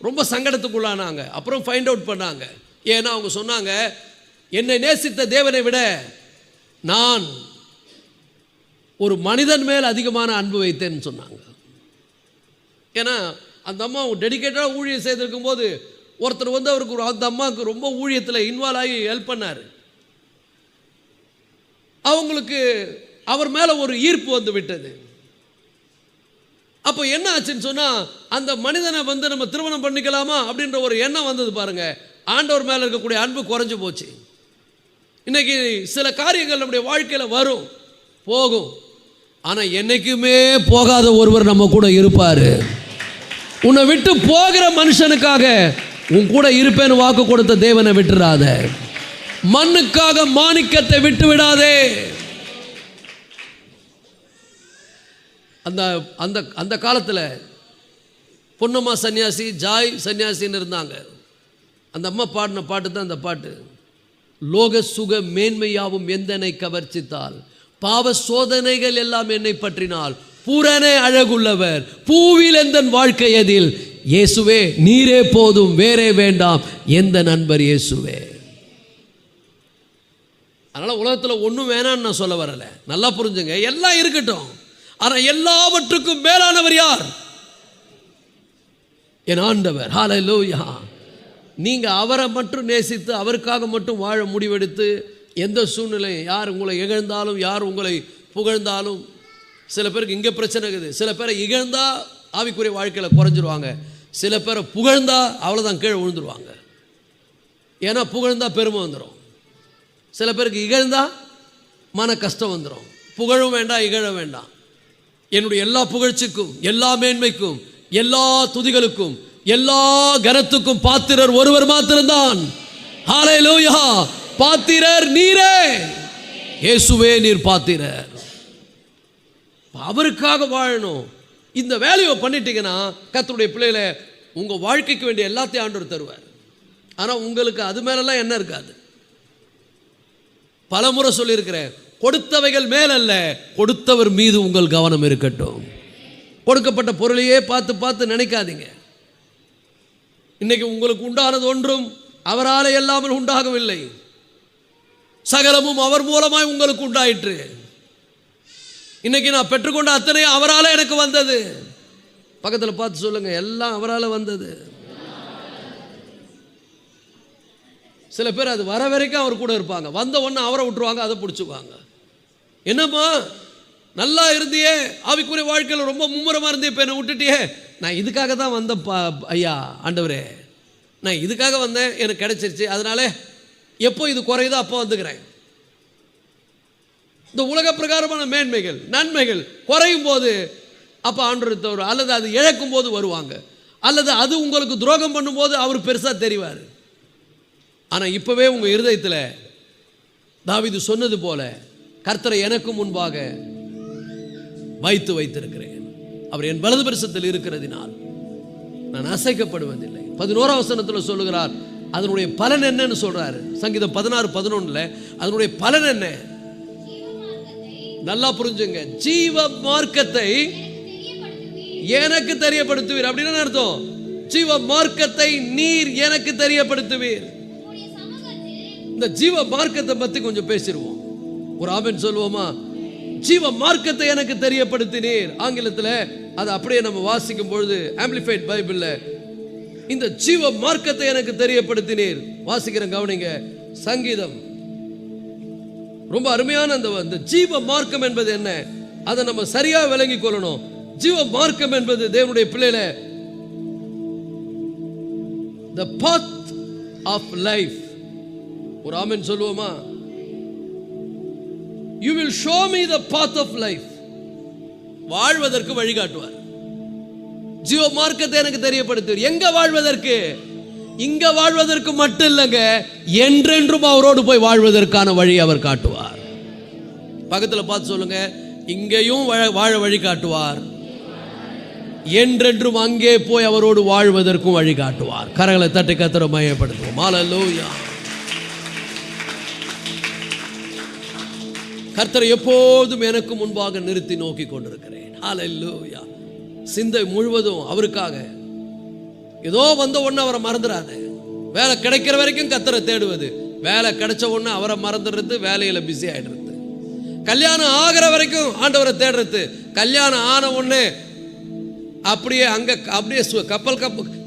ரொம்ப சங்கடத்துக்குள்ளானாங்க. அப்புறம் ஃபைண்ட் அவுட் பண்ணாங்க. ஏன்னா அவங்க சொன்னாங்க, என்னை நேசித்த தேவனை விட நான் ஒரு மனிதன் மேல் அதிகமான அன்பு வைத்தேன்னு சொன்னாங்க. ஏன்னா அந்த அம்மா டெடிக்கேட்டடாக ஊழியம் செய்திருக்கும் போது ஒருத்தர் வந்து அவருக்கு அந்த அம்மாவுக்கு ரொம்ப ஊழியத்தில் இன்வால்வ் ஆகி ஹெல்ப் பண்ணார். அவங்களுக்கு அவர் மேலே ஒரு ஈர்ப்பு வந்து விட்டது. அப்போ என்ன ஆச்சுன்னு சொன்னால், அந்த மனிதனை வந்து நம்ம திருமணம் பண்ணிக்கலாமா அப்படின்ற ஒரு எண்ணம் வந்தது பாருங்க. ஆண்டவர் மேலே இருக்கக்கூடிய அன்பு குறைஞ்சு போச்சு. இன்னைக்கு சில காரியங்கள் நம்முடைய வாழ்க்கையில் வரும் போகும், ஆனால் என்னைக்குமே போகாத ஒருவர் நம்ம கூட இருப்பார். உன்னை விட்டு போகிற மனுஷனுக்காக உன் கூட இருப்பேன்னு வாக்கு கொடுத்த தேவனை விட்டுறாத. மண்ணுக்காக மாணிக்கத்தை விட்டு விடாதே. அந்த அந்த அந்த காலத்தில் பொன்னம்மா சன்னியாசி, ஜாய் சன்னியாசின்னு இருந்தாங்க. அந்த அம்மா பாடின பாட்டு தான் அந்த பாட்டு. லோக சுக மேன்மையாவும் எந்தனை கவர்ச்சித்தால், பாவ சோதனைகள் எல்லாம் என்னை பற்றினால், பூரணே அழகுள்ளவர் பூவில் எந்தன் வாழ்க்கை எதில், இயேசுவே நீரே போதும் வேறே வேண்டாம் எந்த நண்பர் இயேசுவே. அதனால் உலகத்தில் ஒன்றும் வேணான்னு நான் சொல்ல வரலை, நல்லா புரிஞ்சுங்க. எல்லாம் இருக்கட்டும், ஆனால் எல்லாவற்றுக்கும் மேலானவர் யார்? என் ஆண்டவர். ஹல்லேலூயா. நீங்கள் அவரை மட்டும் நேசித்து அவருக்காக மட்டும் வாழ முடிவெடுத்து எந்த சூழ்நிலை யார் உங்களை இகழ்ந்தாலும் யார் உங்களை புகழ்ந்தாலும், சில பேருக்கு இங்கே பிரச்சனை இருக்குது. சில பேரை இகழ்ந்தா ஆவிக்குரிய வாழ்க்கையில் குறைஞ்சிருவாங்க, சில பேரை புகழ்ந்தா அவ்வளோதான் கீழே விழுந்துருவாங்க. ஏன்னா புகழ்ந்தா பெருமை வந்துடும். சில பேருக்கு இகழ்ந்தா மன கஷ்டம் வந்துடும். புகழும் வேண்டாம் இகழ வேண்டாம். என்னுடைய எல்லா புகழ்ச்சிக்கும் எல்லா மேன்மைக்கும் எல்லா துதிகளுக்கும் எல்லா கனத்துக்கும் பாத்திரர் ஒருவர் மாத்திரம்தான். ஹல்லேலூயா. பாத்திரர் நீரே, இயேசுவே நீர் பாத்திரர். அவருக்காக வாழணும். இந்த வேலையை பண்ணிட்டீங்கன்னா கர்த்தருடைய பிள்ளைகளை உங்கள் வாழ்க்கைக்கு வேண்டிய எல்லாத்தையும் ஆண்டவர் தருவார். ஆனால் உங்களுக்கு அது மேலெல்லாம் என்ன இருக்காது. பலமுறை சொல்லியிருக்கிறேன், கொடுத்தவைகள் மேலல்ல கொடுத்தவர் மீது உங்கள் கவனம் இருக்கட்டும். கொடுக்கப்பட்ட பொருளையே பார்த்து பார்த்து நினைக்காதீங்க. இன்னைக்கு உங்களுக்கு உண்டானது ஒன்றும் அவரால் இல்லாமல் உண்டாகவில்லை, சகலமும் அவர் மூலமாய் உங்களுக்கு உண்டாயிற்று. இன்னைக்கு நான் பெற்றுக்கொண்ட அத்தனை அவரால் எனக்கு வந்தது. பக்கத்தில் பார்த்து சொல்லுங்க, எல்லாம் அவரால் வந்தது. சில பேர் அது வர வரைக்கும் அவர் கூட இருப்பாங்க, வந்த உடனே அவரை விட்டுருவாங்க, அதை பிடிச்சிக்குவாங்க. என்னம்மா நல்லா இருந்தியே, ஆவிக்குரிய வாழ்க்கையில் ரொம்ப மும்முரமாக இருந்தே, இப்போ என்னை விட்டுட்டியே. நான் இதுக்காக தான் வந்தேன் ஐயா ஆண்டவரே, நான் இதுக்காக வந்தேன், எனக்கு கிடைச்சிருச்சு, அதனால எப்போ இது குறையுதோ அப்போ வந்துக்கிறேன். இந்த உலக பிரகாரமான மேன்மைகள் நன்மைகள் குறையும் போது அப்போ ஆண்டவர் தவிர, அல்லது அது இழக்கும் போது வருவாங்க, அல்லது அது உங்களுக்கு துரோகம் பண்ணும்போது அவர் பெருசாக தெரிவார். ஆனால் இப்போவே உங்கள் இருதயத்தில் தாவீது சொன்னது போல, கர்த்தரை எனக்கு முன்பாக வைத்திருக்கிறேன், அவர் என் வலது பரிசத்தில் இருக்கிறதினால் நான் அசைக்கப்படுவதில்லை. 11ஆம் வசனத்தில் சொல்லுகிறார், அதனுடைய பலன் என்னன்னு சொல்றாரு. சங்கீதம் 16:11 அதனுடைய பலன் என்ன? நல்லா புரிஞ்சுங்க. ஜீவ மார்க்கத்தை எனக்கு தெரியப்படுத்துவீர். அப்படின்னு அர்த்தம், ஜீவ மார்க்கத்தை நீர் எனக்கு தெரியப்படுத்துவீர். இந்த ஜீவ மார்க்கத்தை பத்தி கொஞ்சம் பேசிடுவோம். ஒரு ஆமென் சொல்லுவோமா? ஜீவ மார்க்கத்தை எனக்கு தெரியப்படுத்தினீர். ஆங்கிலத்தில் அதை அப்படியே நம்ம வாசிக்கும் பொழுது, ஆம்பிளிஃபைட் பைபிள்ல, இந்த ஜீவ மார்க்கத்தை எனக்கு தெரியப்படுத்தினீர். வாசிக்கிறேன், கவனிங்க. சங்கீதம் ரொம்ப அருமையான அந்த ஜீவ மார்க்கம் என்பது என்ன, அதை நம்ம சரியா விளங்கிக் கொள்ளணும். ஜீவ மார்க்கம் என்பது தேவனுடைய பிள்ளைகளே, the path of life. ஒரு ஆமென் சொல்லுவோமா? You will show me the path of life. வாழ்வதற்கு வழிகாட்டுவார். ஜீவ மார்க்கத்தை எனக்கு தெரியப்படுத்துவார். எங்க வாழ்வதற்கு? இங்க வாழ்வதற்கு மட்டும் இல்லைங்க, என்றென்றும் அவரோடு போய் வாழ்வதற்கான வழி அவர் காட்டுவார். பக்கத்தில் பார்த்து சொல்லுங்க, இங்கேயும் வாழ வழி காட்டுவார், என்றென்றும் அங்கே போய் அவரோடு வாழ்வதற்கும் வழி காட்டுவார். கரங்களை தட்டி கர்த்தரை மகிமைப்படுத்துவோம். ஹல்லேலூயா. கர்த்தரை எப்போதும் எனக்கு முன்பாக நிறுத்தி நோக்கி கொண்டிருக்கிறேன். ஹல்லேலூயா. சிந்தை முழுவதும் அவருக்காக. ஏதோ வந்த உடனே அவரை மறந்துடாத. வேலை கிடைக்கிற வரைக்கும் கர்த்தரை தேடுவது, வேலை கிடைச்ச உடனே அவரை மறந்துடுறது, வேலையில பிஸி ஆயிடுறது. கல்யாணம் ஆகிற வரைக்கும் ஆண்டவரை தேடுறது, கல்யாணம் ஆன உடனே அப்படியே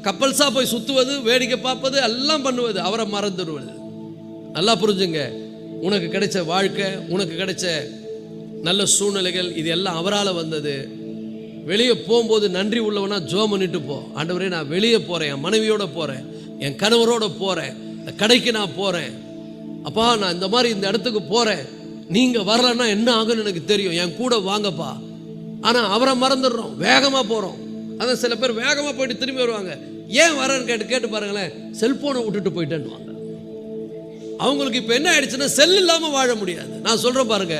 கப்பல்ஸா போய் சுத்துவது, வேடிக்கை பார்ப்பது, எல்லாம் பண்ணுவது, அவரை மறந்துடுவது. நல்லா புரிஞ்சுங்க. உனக்கு கிடைச்ச வாழ்க்கை, உனக்கு கிடைச்ச நல்ல சூழ்நிலைகள், இது எல்லாம் அவரால் வந்தது. வெளியே போகும்போது நன்றி உள்ளவனா ஜெபம் பண்ணிட்டு போ. ஆண்டவரே, நான் வெளியே போறேன், என் மனைவியோட போறேன், என் கணவரோட போறேன், இந்த கடைக்கு நான் போறேன், அப்பா நான் இந்த மாதிரி இந்த இடத்துக்கு போறேன், நீங்க வரலன்னா என்ன ஆகுன்னு எனக்கு தெரியும், என் கூட வாங்கப்பா. ஆனா அவரை மறந்துடுறோம், வேகமா போறோம். அதான் சில பேர் வேகமா போயிட்டு திரும்பி வருவாங்க. ஏன் வரேன்னு கேட்டு பாருங்களேன், செல்போனை விட்டுட்டு போயிட்டேன்னு. அவங்களுக்கு இப்ப என்ன ஆயிடுச்சுன்னா, செல் இல்லாம வாழ முடியாது. நான் சொல்றேன் பாருங்க,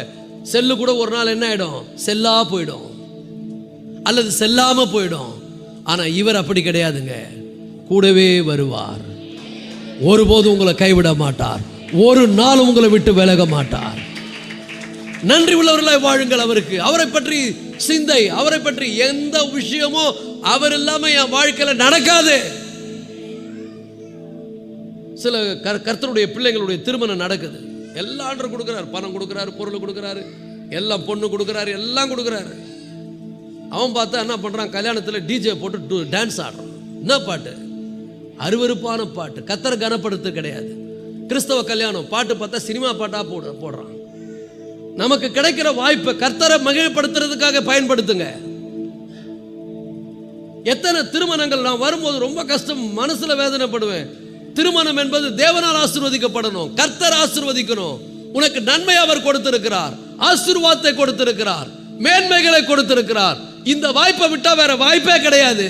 செல்லு கூட ஒரு நாள் என்ன ஆயிடும், செல்லா போயிடும், அல்லது செல்லாம போயிடும். ஆனா இவர் அப்படி கிடையாதுங்க, கூடவே வருவார், ஒருபோதும் உங்களை கைவிட மாட்டார், ஒரு நாள் உங்களை விட்டு விலக மாட்டார். நன்றி உள்ளவர்களாய் வாழுங்கள் அவருக்கு. அவரை பற்றி சிந்தை, அவரை பற்றி எந்த விஷயமோ அவர் இல்லாம என் வாழ்க்கையில நடக்காது. சில கர்த்தருடைய பிள்ளைகளுடைய திருமணம் நடக்குது, எல்லாம் ஆண்டவர் கொடுக்கிறார், பணம் கொடுக்கிறாரு, பொருள் கொடுக்கிறாரு, எல்லாம் பொண்ணு கொடுக்கிறாரு, எல்லாம் கொடுக்கிறாரு. அவன் பார்த்தா என்ன பண்றான், கல்யாணத்தில் டிஜே போட்டு டான்ஸ் ஆடுறான். என்ன பாட்டு? அருவருப்பான பாட்டு, கர்த்தரை கனப்படுத்து கிடையாது. கிறிஸ்தவ கல்யாணம் பாட்டு பார்த்தா சினிமா பாட்டா போடுறான். நமக்கு கிடைக்கிற வாய்ப்பை கர்த்தரை மகிழ்ப்படுத்துறதுக்காக பயன்படுத்துங்க. எத்தனை திருமணங்கள் நான் வரும்போது ரொம்ப கஷ்டம், மனசுல வேதனைப்படுவேன். திருமணம் என்பது தேவனால் ஆசீர்வதிக்கப்படணும், கர்த்தர் ஆசீர்வதிக்கணும். உனக்கு நன்மை அவர் கொடுத்திருக்கிறார், ஆசீர்வாதத்தை கொடுத்திருக்கிறார், மேன்மைகளை கொடுத்திருக்கிறார். இந்த வாய்ப்பை விட்டா வேற வாய்ப்பே கிடையாது.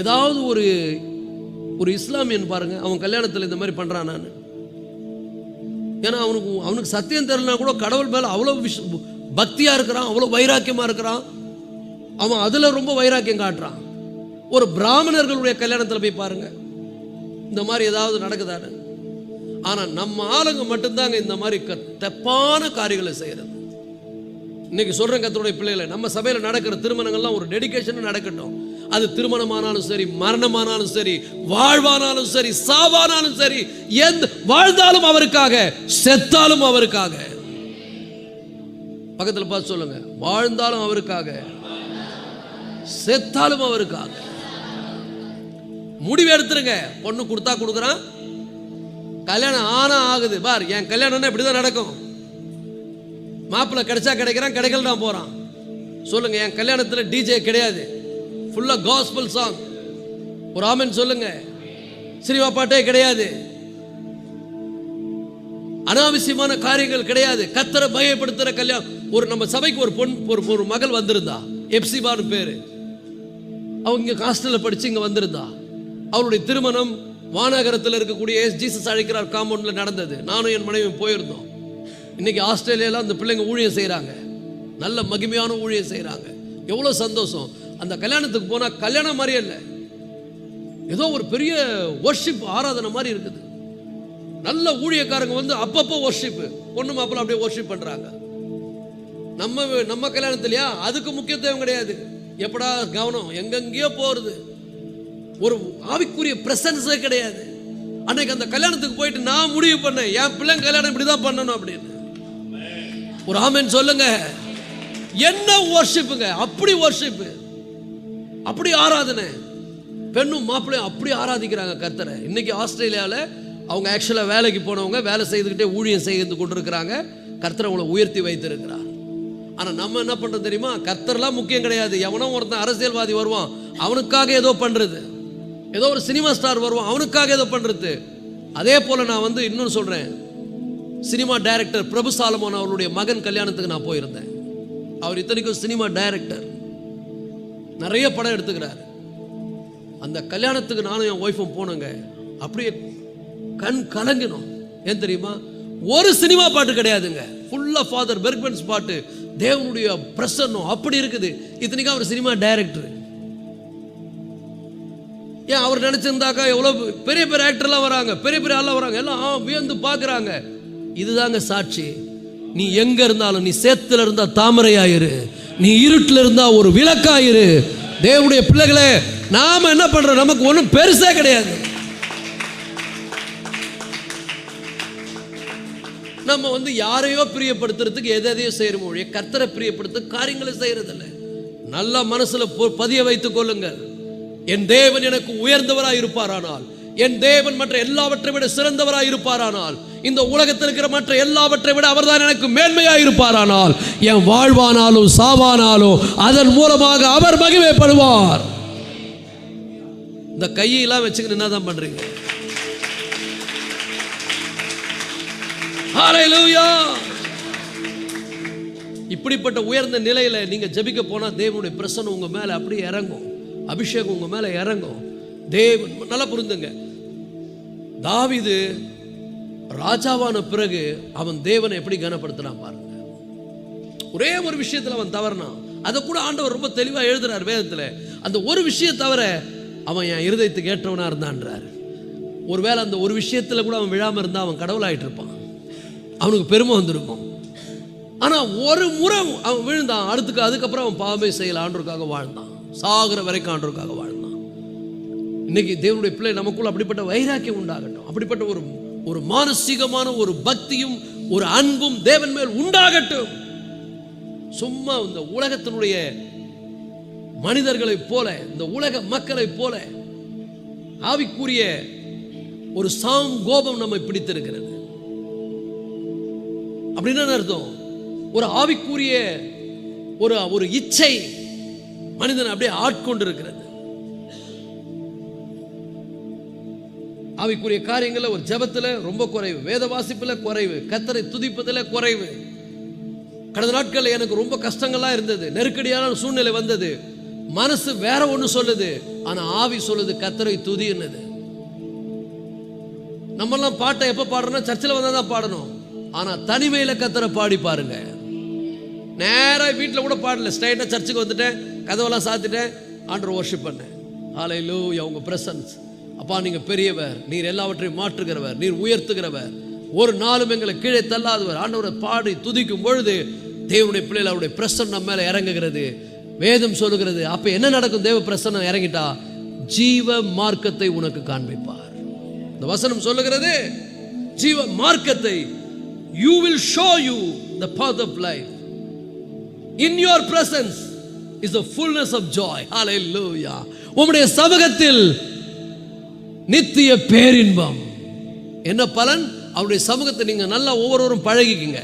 ஏதாவது ஒரு இஸ்லாமியன் பாருங்க, அவன் கல்யாணத்தில் இந்த மாதிரி பண்றான். நான் ஏன்னா அவனுக்கு சத்தியம் தெரியலனா கூட கடவுள் மேல அவ்வளவு பக்தியா இருக்கிறான், அவ்வளவு வைராக்கியமா இருக்கிறான், அவன் அதுல ரொம்ப வைராக்கியம் காட்டுறான். ஒரு பிராமணர்களுடைய கல்யாணத்தில் போய் பாருங்க, இந்த மாதிரி ஏதாவது நடக்குதானு. ஆனா நம்ம ஆளுங்க மட்டும்தாங்க இந்த மாதிரி தப்பான காரியங்களை செய்யறது. இன்னைக்கு சொல்றேன் கர்த்தருடைய பிள்ளைகளை, நம்ம சபையில நடக்கிற திருமணங்கள்லாம் ஒரு டெடிகேஷன் நடக்கட்டும். அது திருமணமானாலும் சரி, மரணமானாலும் சரி, வாழ்வானாலும் சரி, சாவானாலும் சரி, எந்த வாழ்ந்தாலும் அவருக்காக, செத்தாலும் அவருக்காக. பக்கத்தில் பார்த்து சொல்லுங்க, வாழ்ந்தாலும் அவருக்காக, செத்தாலும் அவருக்காக. முடிவு எடுத்துருங்க. பொண்ணு கொடுத்தா கொடுக்குறான், கல்யாணம் ஆனா ஆகுது பார். என் கல்யாணம்னா இப்படிதான் நடக்கும். மாப்பிள்ளை கிடைச்சா கிடைக்கிறான், கிடைக்கல போறான். சொல்லுங்க, என் கல்யாணத்தில் டிஜே கிடையாது, ஃபுல்லா காஸ்பல் சாங். ஒரு ஆமென் சொல்லுங்க. சினிமா பாட்டே கிடையாது, அனாவசியமான காரியங்கள் கிடையாது, கர்த்தரை பயப்படுத்துற கல்யாணம். ஒரு நம்ம சபைக்கு ஒரு மகள் வந்திருந்தா, எப்சிபான்னு பேரு. அவங்க இங்க ஹாஸ்டல்ல படிச்சு இங்க வந்திருந்தா. அவளுடைய திருமணம் வானகரத்தில் இருக்கக்கூடிய ஜீசஸ் அழைக்கிறார் காம்பவுண்ட்ல நடந்தது. நானும் என் மனைவியும் போயிருந்தோம். இன்னைக்கு ஆஸ்திரேலியால அந்த பிள்ளைங்க ஊழியம் செய்யறாங்க, நல்ல மகிமையான ஊழியம் செய்யறாங்க. எவ்வளவு சந்தோஷம். அந்த கல்யாணத்துக்கு போனா கல்யாணம் மாதிரியே இல்லை, ஏதோ ஒரு பெரிய வர்ஷிப் ஆராதனை மாதிரி இருக்குது. நல்ல ஊழியக்காரங்க வந்து அப்பப்போ வர்ஷிப், பொண்ணு மாப்பிள்ள அப்படியே வர்ஷிப் பண்றாங்க. நம்ம கல்யாணத்திலயா அதுக்கு முக்கியத்துவம் கிடையாது. எப்படா கவனம் எங்கெங்கயோ போறது, ஒரு ஆவிக்குரிய பிரசன்ஸே கிடையாது. அன்னைக்கு அந்த கல்யாணத்துக்கு போயிட்டு நான் முடிவு பண்ணேன், என் பிள்ளைங்க கல்யாணம் இப்படிதான் பண்ணணும் அப்படின்னு. ஒரு ஆமென் சொல்லுங்க. என்ன வர்ஷிப்புங்க, அப்படி வர்ஷிப், அப்படி ஆராதனை. பெண்ணும் மாப்பிள்ளையும் அப்படி ஆராதிக்கிறாங்க கர்த்தரை. இன்னைக்கு ஆஸ்திரேலியாவில் அவங்க ஆக்சுவலாக வேலைக்கு போனவங்க வேலை செய்துக்கிட்டே ஊழியம் செய்து கொண்டு இருக்கிறாங்க. கர்த்தரை அவங்களை உயர்த்தி வைத்திருக்கிறார். ஆனால் நம்ம என்ன பண்ணுறது தெரியுமா? கர்த்தர்லாம் முக்கியம் கிடையாது. எவனோ ஒருத்தன் அரசியல்வாதி வருவான், அவனுக்காக ஏதோ பண்ணுறது. ஏதோ ஒரு சினிமா ஸ்டார் வருவான், அவனுக்காக ஏதோ பண்ணுறது. அதே போல் நான் வந்து இன்னொன்று சொல்கிறேன். சினிமா டைரக்டர் பிரபு சாலமோன் அவருடைய மகன் கல்யாணத்துக்கு நான் போயிருந்தேன். அவர் இத்தனைக்கும் சினிமா டைரக்டர், நிறைய படம் எடுத்துக்கிறார். அந்த கல்யாணத்துக்கு நானும் என் ஒய்ஃபும் போனோங்க. அப்படியே கண் கலங்கினோம். ஏன் தெரியுமா? ஒரு சினிமா பாட்டு கிடையாதுங்க, ஃபுல்லா ஃபாதர் பெர்க்மன்ஸ் பாட்டு, தேவனுடைய பிரசன்னம் அப்படி இருக்குது. இத்தனைக்கும் அவர் சினிமா டைரக்டர். ஏன் அவர் நினைச்சிருந்தாக்கா எவ்வளவு பெரிய பெரிய ஆக்டர்லாம் வராங்க, பெரிய பெரிய ஆள்லாம் வராங்க, எல்லாம் வியந்து பார்க்குறாங்க. இதுதாங்க சாட்சி. நீ எங்க இருந்தாலும், நீ சேத்துல இருந்தா தாமரையாயிரு, நீ இருட்டில் இருந்தா ஒரு விளக்காயிரு. தேவனுடைய பிள்ளைகளே, நாம என்ன பண்றோம்? நமக்கு ஒன்றும் பெருசா கிடையாது. நம்ம வந்து யாரையோ பிரியப்படுத்துறதுக்கு எதையோ செய்யற மொழியை, கர்த்தரை பிரியப்படுத்த காரியங்களை செய்யறதில்லை. நல்ல மனசுல பதிய வைத்துக் கொள்ளுங்கள். என் தேவன் எனக்கு உயர்ந்தவராய் இருப்பாரானால், என் தேவன் மற்ற எல்லாவற்றை விட சிறந்தவராய் இருப்பாரானால், இந்த உலகத்தில் இருக்கிற மற்ற எல்லாவற்றை விட அவர்தான் எனக்கு மேன்மையாய் இருப்பாரானால், என் வாழ்வானாலும் சாவானாலும் அதன் மூலமாக அவர் மகிமைப்படுவார். இந்த கையெல்லாம் வச்சுக்கிட்டு என்னதான் பண்றீங்க? ஹல்லேலூயா. இப்படிப்பட்ட உயர்ந்த நிலையில நீங்க ஜெபிக்க போனா தேவனுடைய பிரசன்னம் உங்க மேல அப்படியே இறங்கும், அபிஷேகம் உங்க மேல இறங்கும். தேவன் நல்லா புரிந்துங்க. தாவீது ராஜாவான பிறகு அவன் தேவனை எப்படி கனப்படுத்தினான் பாருங்க. ஒரே ஒரு விஷயத்துல அவன் தவறினான். அதை கூட ஆண்டவர் ரொம்ப தெளிவா எழுதுறார் வேதத்துல. அந்த ஒரு விஷயம் தவிர அவன் என் இருதயத்துக்கு ஏற்றவனா இருந்தான்றார். ஒருவேளை அந்த ஒரு விஷயத்துல கூட அவன் விழாம இருந்தா அவன் கடவுளாயிட்டு இருப்பான், அவனுக்கு பெருமை வந்திருக்கும். ஆனா ஒரு முறை அவன் விழுந்தான், அதுக்கப்புறம் அவன் பாவமே செய்யல, ஆண்டவருக்காக வாழ்ந்தான், சாகுற வரைக்கும் ஆண்டவருக்காக வாழ்ந்தான். இன்னைக்கு தேவனுடைய பிள்ளை நமக்குள்ள அப்படிப்பட்ட வைராக்கியம் உண்டாகட்டும், அப்படிப்பட்ட ஒரு மானசீகமான ஒரு பக்தியும் ஒரு அன்பும் தேவன் மேல் உண்டாகட்டும். சும்மா இந்த உலகத்தினுடைய மனிதர்களை போல, இந்த உலக மக்களை போல ஆவிக்குரிய ஒரு கோபம் நம்மை பிடித்திருக்கிறது. அப்படின்னு அர்த்தம், ஒரு ஆவிக்குரிய ஒரு இச்சை மனிதன் அப்படியே ஆட்கொண்டு இருக்கிறது. ஆவிக்குரிய காரியங்கள்ல ஒரு ஜெபத்துல ரொம்ப குறைவு, வேத வாசிப்புல குறைவு, கர்த்தரை துதிப்பதில் குறைவு. கடந்த நாட்கள் எனக்கு ரொம்ப கஷ்டங்கள்லாம் இருந்தது, நெருக்கடியான சூழ்நிலை வந்தது. மனசு வேற ஒண்ணு சொல்லுது, ஆனா ஆவி சொல்லுது கர்த்தரை துதி என்னது. நம்மெல்லாம் பாட்டை எப்ப பாடுறோம்னா சர்ச்சில் வந்தா தான் பாடணும். ஆனா தனிமையில கர்த்தரை பாடி பாருங்க. நேரா வீட்டில் கூட பாடல, ஸ்ட்ரைட்டா சர்ச்சுக்கு வந்துட்டேன், கதவெல்லாம் சாத்திட்டேன், ஆண்டவர் வர்ஷிப் பண்ணேன். ஹல்லேலூயா. உங்க பிரசன்ஸ், அப்பா நீங்க பெரியவர், நீர் எல்லாவற்றையும் மாற்றுகிறவர், நீர் உயர்த்துகிறவர், ஒரு நாளும் எங்களை கீழே தள்ளாதவர். ஆண்டவரை பாடி துதிக்கும் பொழுது தேவனுடைய பிள்ளைகள் அவருடைய பிரசன்னம் நம்ம மேல இறங்குகிறது. வேதம் சொல்லுகிறது, அப்ப என்ன நடக்கும்? தேவ பிரசன்னம் இறங்கிட்டா ஜீவ மார்க்கத்தை உனக்கு காண்பிப்பார். இந்த வசனம் சொல்லுகிறது, ஜீவ மார்க்கத்தை, you will show you the path of life. In your presence is the fullness of joy. Hallelujah. உம்முடைய சமூகத்தில் நித்திய பேரின்பம். என்ன பலன்? அவருடைய சமூகத்தை நீங்க நல்லா ஒவ்வொருவரும் பழகிக்குங்க.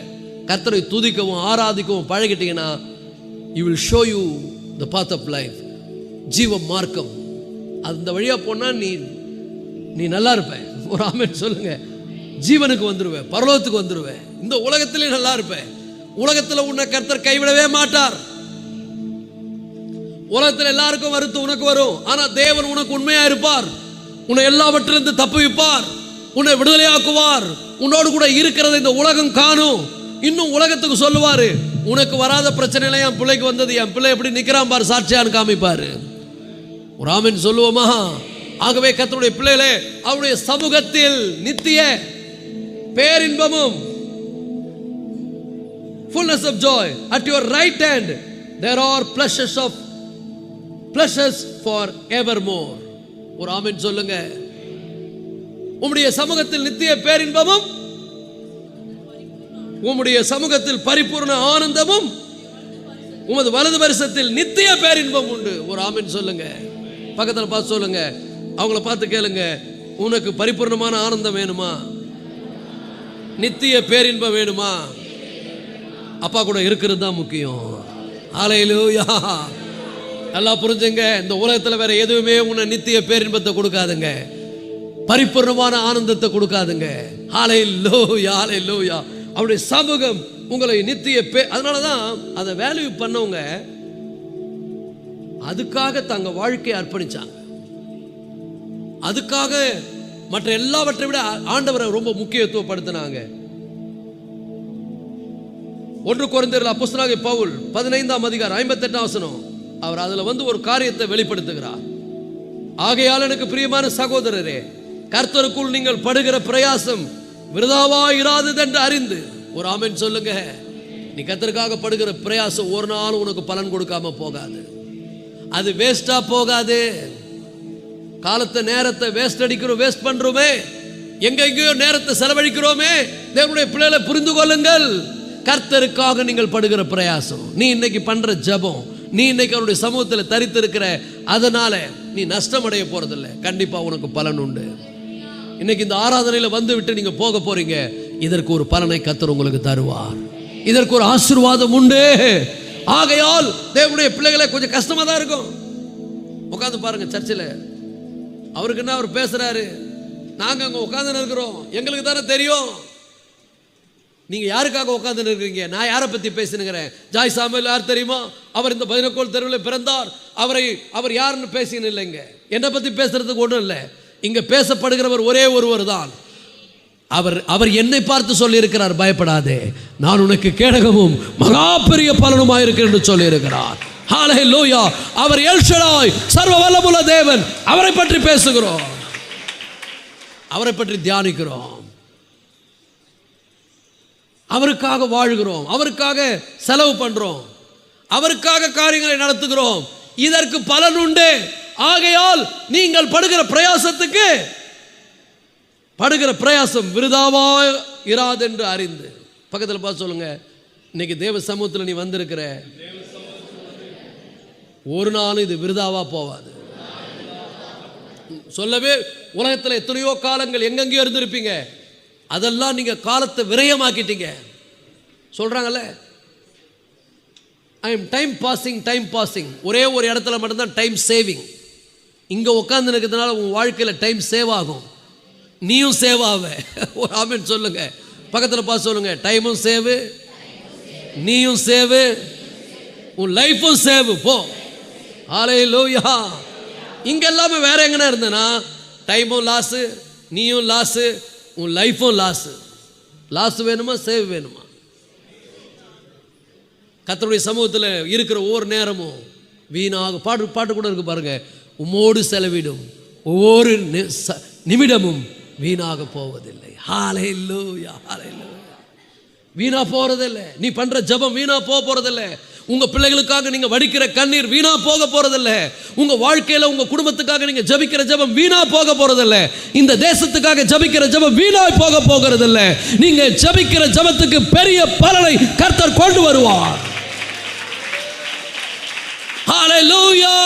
கர்த்தரை துதிக்கவும் ஆராதிக்கவும் பழகிட்டீங்கன்னா he will show you the path of life. ஜீவ மார்க்கம். அந்த வழியா போனா நீ நல்லா இருப்ப. ஒரு ஆமென் சொல்லுங்க. ஜீவனுக்கு வந்துருவேன், பரலோகத்துக்கு வந்துருவேன், இந்த உலகத்திலே நல்லா இருப்பேன். உலகத்தில் உன்னை கர்த்தர் கைவிடவே மாட்டார். உலகத்தில் எல்லாருக்கும் வருத்தம் உனக்கு வரும். ஆனா தேவன் உனக்கு உண்மையா இருப்பார். உன்னை எல்லாவற்றிலிருந்து தப்புவிப்பார், உன்னை விடுதலையாக்குவார், உன்னோடு கூட இருக்கிறத இந்த உலகம் காணும். இன்னும் உலகத்துக்கு சொல்லுவாரு, உனக்கு வராத பிரச்சனை என் பிள்ளைக்கு வந்தது, என் பிள்ளை எப்படி நிக்கிறான் பாரு, சாட்சியான்னு காமிப்பாரு. ஒரு ஆமென் சொல்லுவோமா? ஆகவே கர்த்தருடைய பிள்ளைகளே, அவருடைய சமூகத்தில் நித்திய பேரின்பமும், fullness of joy, at your right hand there are pleasures for evermore. ஒரு ஆமென் சொல்லுங்க. உம்முடைய சமூகத்தில் நித்திய பேரின்பமும், உம்முடைய சமூகத்தில் பரிபூர்ண ஆனந்தமும், உமது வலது பரிசத்தில் நித்திய பேரின்பம் உண்டு. ஒரு ஆமென் சொல்லுங்க. பக்கத்தில் பார்த்து சொல்லுங்க, அவங்கள பார்த்து கேளுங்க, உனக்கு பரிபூர்ணமான ஆனந்தம் வேணுமா? நித்திய பேரின்பம் வேணுமா? அப்பா கூட இருக்கிறது தான் முக்கியம். ஹல்லேலூயா. நல்லா புரிஞ்சுங்க. இந்த உலகத்தில் வேற எதுவுமே உன்னை நித்திய பேரின்பத்தை கொடுக்காதுங்க, பரிபூர்ணமான ஆனந்தத்தை கொடுக்காதுங்க. ஹல்லேலூயா, ஹல்லேலூயா. அவருடைய சமூகம் உங்களை நித்திய அதனாலதான் அதை வேல்யூ பண்ணவங்க அதுக்காக தங்க வாழ்க்கையை அர்ப்பணிச்சாங்க. அதுக்காக மற்ற எல்லாவற்றை விட ஆண்டவரை ரொம்ப முக்கியத்துவப்படுத்தினாங்க. 1 கொரிந்தியர் அப்போஸ்தலனாகிய பவுல் 15ஆம் அதிகாரம் 58ஆம் வசனம், அவர் அதுல ஒரு காரியத்தை வெளிப்படுத்துகிறார். ஆகையால் எனக்கு பிரியமான சகோதரரே, கர்த்தருக்குள் நீங்கள் படுகிற பிரயாசம் விருதாவா இராதது என்று அறிந்து. ஒரு ஆமென் சொல்லுங்க. நீ கர்த்தருக்காக படுகிற பிரயாசம் ஒரு நாள் உனக்கு பலன் கொடுக்காம போகாது. அது வேஸ்டா போகாது. காலத்தை நேரத்தை வேஸ்ட் பண்றோமே, எங்கெங்கயோ நேரத்தை செலவழிக்கிறோமே. தேவனுடைய பிள்ளைகளை புரிந்து கொள்ளுங்கள். கர்த்தருக்காக நீங்கள் படுகிற பிரயாசம், நீ இன்னைக்கு பண்ற ஜெபம், நீ இன்னைக்கு அவருடைய சமூகத்தில் தரித்திருக்கிற, அதனால நீ நஷ்டம் அடைய போறதில்லை. கண்டிப்பா உனக்கு பலன் உண்டு. இன்னைக்கு இந்த ஆராதனையில வந்து விட்டு நீங்க போக போறீங்க, இதற்கு ஒரு பலனை கர்த்தர் உங்களுக்கு தருவார். இதற்கு ஒரு ஆசீர்வாதம் உண்டு. ஆகையால் தேவனுடைய பிள்ளைகளை கொஞ்சம் கஷ்டமா தான் இருக்கும். உட்காந்து பாருங்க சர்ச்சில், அவருக்கு என்ன அவர் பேசுறாரு, நாங்க அங்க உட்கார்ந்து இருக்கிறோம், எங்களுக்கு தானே தெரியும். நீங்க யாருக்காக உட்கார்ந்து இருக்கிறீங்க? நான் யாரை பத்தி பேசினுக்கிறேன்? ஜாய் சாமுவேல் யார் தெரியுமா? அவர் இந்த 11 தெருவில் பிறந்தார். அவர் யாருன்னு பேசினு இல்லைங்க. என்னை பத்தி பேசுறதுக்கு ஒன்றும் இல்லை. இங்க பேசப்படுகிறவர் ஒரே ஒருவர் தான். அவர் என்னை பார்த்து சொல்லி இருக்கிறார், பயப்படாதே, நான் உனக்கு கேடகமும் மகா பெரிய பலனுமாய் இருக்கிறேன் என்று சொல்லி இருக்கிறார். ஹல்லேலூயா. அவர் எல் ஷடாய், சர்வ வல்லமுள்ள தேவன். அவரை பற்றி பேசுகிறோம், அவரை பற்றி தியானிக்கிறோம், அவருக்காக வாழுகிறோம், அவருக்காக செலவு பண்றோம், அவருக்காக காரியங்களை நடத்துகிறோம். இதற்கு பலன் உண்டு. ஆகையால் நீங்கள் படுகிற பிரயாசத்துக்கு படுகிற பிரயாசம் விருதாவா இராது என்று அறிந்து. பக்கத்தில் பார்த்து சொல்லுங்க, இன்னைக்கு தேவ சமூகத்தில் நீ வந்திருக்கிற, ஒரு நாளும் இது விருதாவா போவாது. சொல்லவே உலகத்தில் எத்தனையோ காலங்கள் எங்கெங்கயோ இருந்திருப்பீங்க, அதெல்லாம் நீங்க காலத்தை விரயமாக்கிட்டீங்க. சொல்றாங்கல்ல, ஐ எம் டைம் பாசிங். ஒரே ஒரு இடத்துல மட்டும்தான் டைம் சேவிங். இங்க உட்கார்ந்து இருக்கிறதுனால உன் வாழ்க்கையில டைம் சேவ் ஆகும், நீயும் சேவ் ஆவ. ஒரு ஆமென் சொல்லுங்க. பக்கத்தில் பார்த்து சொல்லுங்க, டைமும் சேவ், நீயும் சேவ், உன் லைஃபும் சேவ். போ. ஹல்லேலூயா. இங்க எல்லாமே வேற எங்கன்னா இருந்தனா டைமும் லாஸ், நீயும் லாஸ், உன் லைஃபும் லாஸ். லாஸ் வேணுமா, சேவ் வேணுமா? கர்த்தருடைய சமூகத்தில் இருக்கிற ஒவ்வொரு நேரமும் வீணாக பாட்டு கூட இருக்கு பாருங்க, உம்மோடு செலவிடும் ஒவ்வொரு நிமிடமும் வீணாக போவதில்லை. ஹல்லேலூயா, ஹல்லேலூயா. வீணா போறதில்லை. நீ பண்ற ஜெபம் வீணா போறதில்லை. உங்க பிள்ளைகளுக்காக நீங்க வடிக்கிற கண்ணீர் வீணா போக போறதில்லை. உங்க வாழ்க்கையில உங்க குடும்பத்துக்காக நீங்க ஜெபிக்கிற ஜெபம் வீணா போக போறதில்லை. இந்த தேசத்துக்காக ஜெபிக்கிற ஜெபம் வீணா போக போகிறதில்லை. நீங்க ஜெபிக்கிற ஜெபத்துக்கு பெரிய பலனை கர்த்தர் கொண்டு வருவார். ஹல்லேலூயா.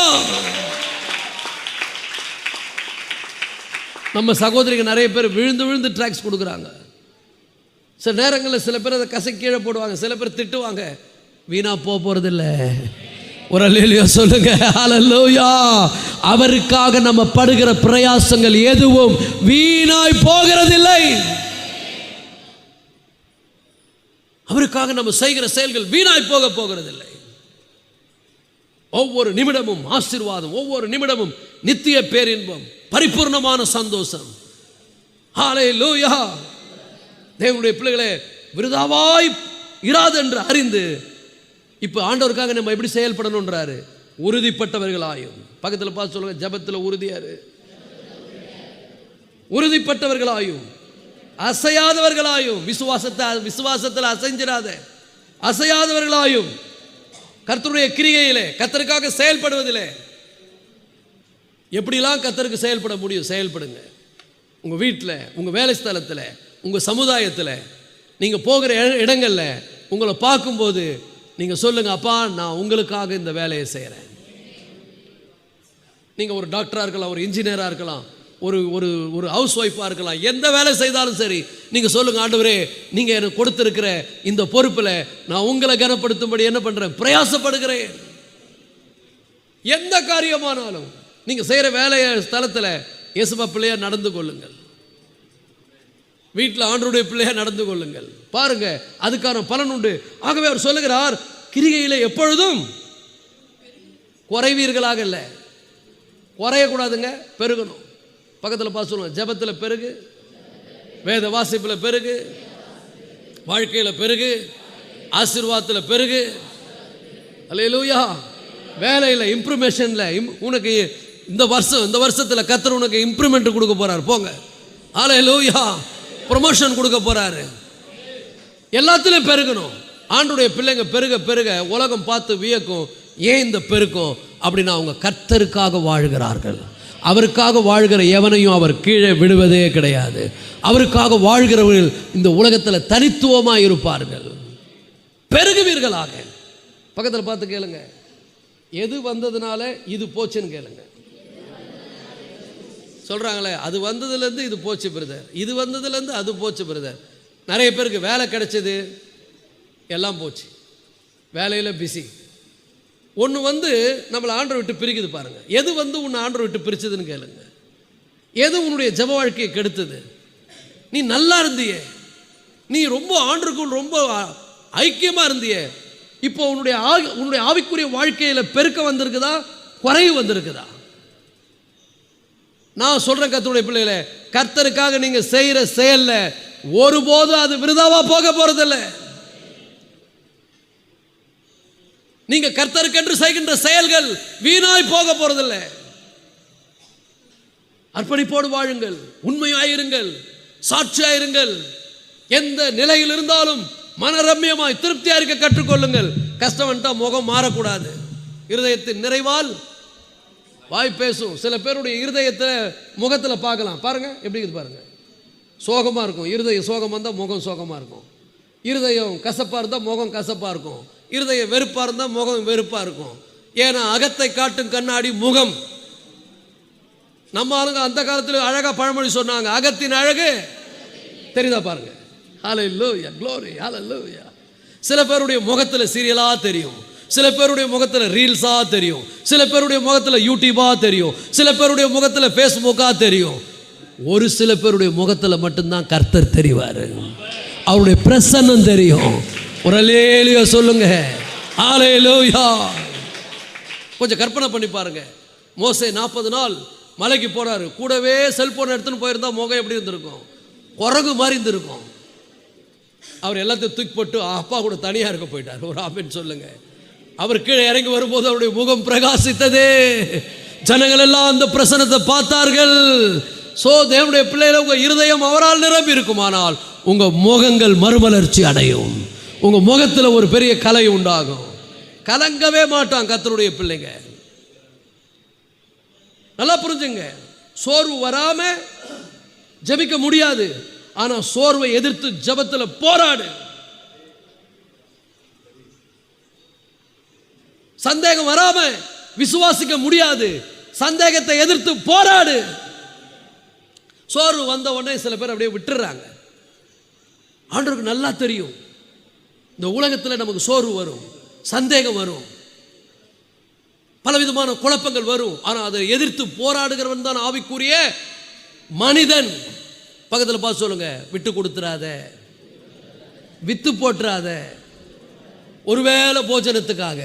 நம்ம சகோதரிகள் நிறைய பேர் விழுந்து விழுந்து ட்ராக்ஸ் கொடுக்குறாங்க. சில நேரங்களில் சில பேர் அதை கசை கீழே போடுவாங்க, சில பேர் திட்டுவாங்க. வீணா போகிறதில்லை. ஒரு அல்லேலூயா சொல்லுங்க. ஹல்லேலூயா. அவருக்காக நம்ம படுகிற பிரயாசங்கள் எதுவும் வீணாய் போகிறதில்லை. அவருக்காக நம்ம செய்கிற செயல்கள் வீணாய் போகிறதில்லை. ஒவ்வொரு நிமிடமும் ஆசீர்வாதம், ஒவ்வொரு நிமிடமும் நித்திய பேரின்பம், பரிபூர்ணமான சந்தோஷம். ஹல்லேலூயா. தேவனுடைய பிள்ளைகளே, விருதாவாய் இராது என்று அறிந்து இப்போ ஆண்டவருக்காக நம்ம எப்படி செயல்படணுன்றாரு? உறுதிப்பட்டவர்களாயும். பக்கத்தில் பார்த்து சொல்லுங்க, ஜபத்தில் உறுதியாரு. உறுதிப்பட்டவர்களாயும் அசையாதவர்களாயும். விசுவாசத்தில் அசைஞ்சிராத, அசையாதவர்களாயும். கர்த்தருடைய கிரியையிலே, கர்த்தருக்காக செயல்படுவதிலே எப்படிலாம் கர்த்தருக்கு செயல்பட முடியும் செயல்படுங்க. உங்கள் வீட்டில், உங்கள் வேலை ஸ்தலத்தில், உங்கள் சமுதாயத்தில், நீங்கள் போகிற இடங்களில் உங்களை பார்க்கும்போது நீங்கள் சொல்லுங்கள், அப்பா நான் உங்களுக்காக இந்த வேலையை செய்கிறேன். நீங்கள் ஒரு டாக்டராக இருக்கலாம், ஒரு இன்ஜினியராக இருக்கலாம், ஒரு ஒரு ஒரு ஹவுஸ் ஒய்ஃபாக இருக்கலாம். எந்த வேலை செய்தாலும் சரி, நீங்கள் சொல்லுங்கள், ஆண்டவரே நீங்கள் எனக்கு கொடுத்துருக்கிற இந்த பொறுப்பில் நான் உங்களை கனப்படுத்தும்படி என்ன பண்ணுறேன்? பிரயாசப்படுகிறேன். எந்த காரியமானாலும் நீங்கள் செய்கிற வேலைய ஸ்தலத்தில் இயேசுவா பிள்ளையாக நடந்து கொள்ளுங்கள். வீட்டில் ஆண்டவருடைய பிள்ளையாக நடந்து கொள்ளுங்கள். பாருங்க, அதுக்கான பலன் உண்டு. ஆகவே அவர் சொல்லுகிறார், கிரிகையிலே எப்பொழுதும் குறைவீர்களாக. இல்லை, குறையக்கூடாதுங்க, பெருகணும். பக்கத்தில் பார்த்து சொல்லுங்க, ஜபத்தில் பெருகு, வேத வாசிப்பில் பெருகு, வாழ்க்கையில் பெருகு, ஆசீர்வாதத்தில் பெருகு. அல்லேலூயா. வேலையில் இம்ப்ரூவ்மெஷனில் உனக்கு இந்த வருஷத்தில் கர்த்தர் உனக்கு இம்ப்ரூவ்மெண்ட் கொடுக்க போறார். போங்க. அல்லேலூயா. ப்ரொமோஷன் கொடுக்க போறாரு. எல்லாத்திலும் பெருகணும். ஆண்டவருடைய பிள்ளைங்க பெருக பெருக உலகம் பார்த்து வியக்கும். ஏன் இந்த பெருக்கம் அப்படின்னா அவங்க கர்த்தருக்காக வாழ்கிறார்கள். அவருக்காக வாழ்கிற எவனையும் அவர் கீழே விடுவதே கிடையாது. அவருக்காக வாழ்கிறவர்கள் இந்த உலகத்தில் தனித்துவமாக இருப்பார்கள். பெருகுவீர்களாக. பக்கத்தில் பார்த்து கேளுங்க, எது வந்ததுனால இது போச்சுன்னு கேளுங்க. சொல்கிறாங்களே, அது வந்ததுலேருந்து இது போச்சு பிரதர், இது வந்ததுலேருந்து அது போச்சு பிரதர். நிறைய பேருக்கு வேலை கிடைச்சது, எல்லாம் போச்சு. வேலையில் பிஸி. ஒன்று வந்து நம்மளை ஆண்டரை விட்டு பிரிக்குது பாருங்க. எது வந்து உன்னை ஆண்டரை விட்டு பிரிச்சதுன்னு கேளுங்க. எது உன்னுடைய ஜெப வாழ்க்கையை கெடுத்தது? நீ நல்லா இருந்தியே, நீ ரொம்ப ஆண்டருக்குள் ரொம்ப ஐக்கியமாக இருந்தியே, இப்போ உன்னுடைய ஆவிக்குரிய வாழ்க்கையில் பெருக்க வந்திருக்குதா, குறைவு வந்திருக்குதா? நான் சொல்கிறேன், கர்த்தருடைய பிள்ளைகளே, கர்த்தருக்காக நீங்கள் செய்கிற செயலில் ஒருபோதும் அது விருதாவாக போக போகிறதில்லை. நீங்க கர்த்தருக்கென்று செய்கின்ற செயல்கள் வீணாய் போக போறதில்லை. அர்ப்பணிப்போடு வாழுங்கள், உண்மையாயிருங்கள், சாட்சியாயிருங்கள். எந்த நிலையில் இருந்தாலும் மனரம்யமாய் திருப்தியா இருக்க கற்றுக்கொள்ளுங்கள். கஷ்டம் வந்துட்டா முகம் மாறக்கூடாது. இருதயத்தின் நிறைவால் வாய் பேசும். சில பேருடைய இருதயத்தில் முகத்தில் பார்க்கலாம். பாருங்க எப்படி இருக்குது பாருங்க. சோகமா இருக்கும் இருதயம். சோகம் வந்தால் முகம் சோகமா இருக்கும். இருதயம் கசப்பா இருந்தால் முகம் கசப்பா இருக்கும். இருதயம் வெறுப்பா இருந்தால் முகம் வெறுப்பா இருக்கும். ஏன்னா அகத்தை காட்டும் கண்ணாடி முகம். நம்ம ஆளுங்க அந்த காலத்தில் அழகா பழமொழி சொன்னாங்க, அகத்தின் அழகு தெரியுதா பாருங்க. ஹல்லேலூயா, க்ளோரி, ஹல்லேலூயா. சில பேருடைய முகத்தில் சீரியலா தெரியும், சில பேருடைய முகத்தில் ரீல்ஸா தெரியும், சில பேருடைய முகத்தில் யூடியூபா தெரியும், சில பேருடைய முகத்தில் ஃபேஸ்புக்கா தெரியும். ஒரு சில பேருடைய முகத்தில் மட்டும்தான் கர்த்தர் தெரிவார். அவருடைய பிரசன்னம் தெரியும். ஒரு அல்லேலூயா சொல்லுங்க. ஹல்லேலூயா. கொஞ்சம் கற்பனை பண்ணி பாருங்க. மோசே 40 நாள் மலைக்கு போறாரு. கூடவே செல்போன் எடுத்துன்னு போயிருந்தா முகம் எப்படி இருந்திருக்கும்? குரங்கு மாதிரி இருந்திருக்கும். அவர் எல்லாத்தையும் தூக்கி போட்டு அப்பா கூட தனியாக இருக்க போயிட்டார். ஒரு ஆமென் சொல்லுங்க. அவர் கீழே இறங்கி வரும்போது அவருடைய முகம் பிரகாசித்ததே. ஜனங்கள் எல்லாம் அந்த பிரசன்னத்தை பார்த்தார்கள். சோ தேவனுடைய பிள்ளைகளை உங்க இருதயம் அவரால் நிரம்பி இருக்குமானால் உங்க முகங்கள் மறுமலர்ச்சி அடையும். உங்க முகத்தில் ஒரு பெரிய கலை உண்டாகும். கலங்கவே மாட்டான் கர்த்தருடைய பிள்ளைங்க. நல்லா புரிஞ்சுங்க. சோர்வு வராம ஜெபிக்க முடியாது. ஆனா சோர்வை எதிர்த்து ஜெபத்தில் போராடு. சந்தேகம் வராம விசுவாசிக்க முடியாது. சந்தேகத்தை எதிர்த்து போராடு. சோர்வு வந்த உடனே சில பேர் அப்படியே விட்டுறாங்க. ஆண்டவருக்கு நல்லா தெரியும் இந்த உலகத்தில் நமக்கு சோர்வு வரும், சந்தேகம் வரும், பலவிதமான குழப்பங்கள் வரும். ஆனால் அதை எதிர்த்து போராடுகிறவன் தான் ஆவிக்குரிய மனிதன். பக்கத்தில் பார்த்து சொல்லுங்க, விட்டு கொடுத்துறாத, வித்து போட்டுறாத. ஒருவேளை போஜனத்துக்காக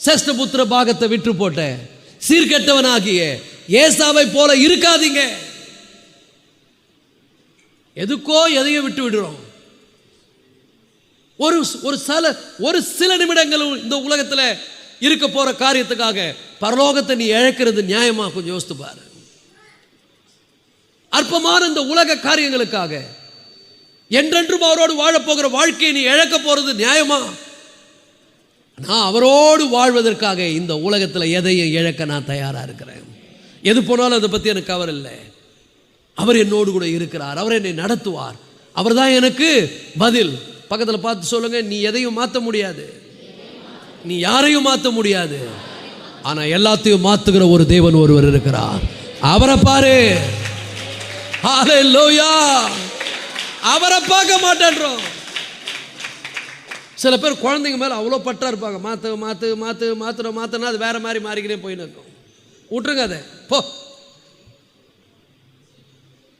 சேஷ்டபுத்திர பாகத்தை விட்டு போட்ட சீர்கெட்டவனாகிய ஏசாவை போல இருக்காதீங்க. எதுக்கோ எதையும் விட்டு விடுறோம். ஒரு சில நிமிடங்கள் இந்த உலகத்தில் இருக்க போற காரியத்துக்காக பரலோகத்தை நீ இழக்கிறது நியாயமா? கொஞ்சம் யோசித்து பாரு. அற்பமான இந்த உலக காரியங்களுக்காக என்றென்றும் அவரோடு வாழப்போகிற வாழ்க்கையை நீ இழக்க போறது நியாயமா? நான் அவரோடு வாழ்வதற்காக இந்த உலகத்தில் எதையும் இழக்க நான் தயாரா இருக்கிறேன். எது போனாலும் அதை பத்தி எனக்கு கவலை இல்லை. அவர் என்னோடு கூட இருக்கிறார், அவர் என்னை நடத்துவார், அவர் தான் எனக்கு பதில். பக்கத்தில் பார்த்து சொல்லுங்க, நீ எதையும் மாற்ற முடியாது, நீ யாரையும் மாற்ற முடியாது, ஆனா எல்லாத்தையும் மாத்துகிற ஒரு தேவன் ஒருவர் இருக்கிறார். அவரை பாரு. ஹல்லேலூயா. அவரை பார்க்க மாட்டேன்றோம். சில பேர் குழந்தைங்க மேல அவ்வளோ பற்றா இருப்பாங்க. மாத்துனா அது வேற மாதிரி மாறிக்கிட்டே போயின்னு இருக்கும். விட்டுருங்க அதை, போ.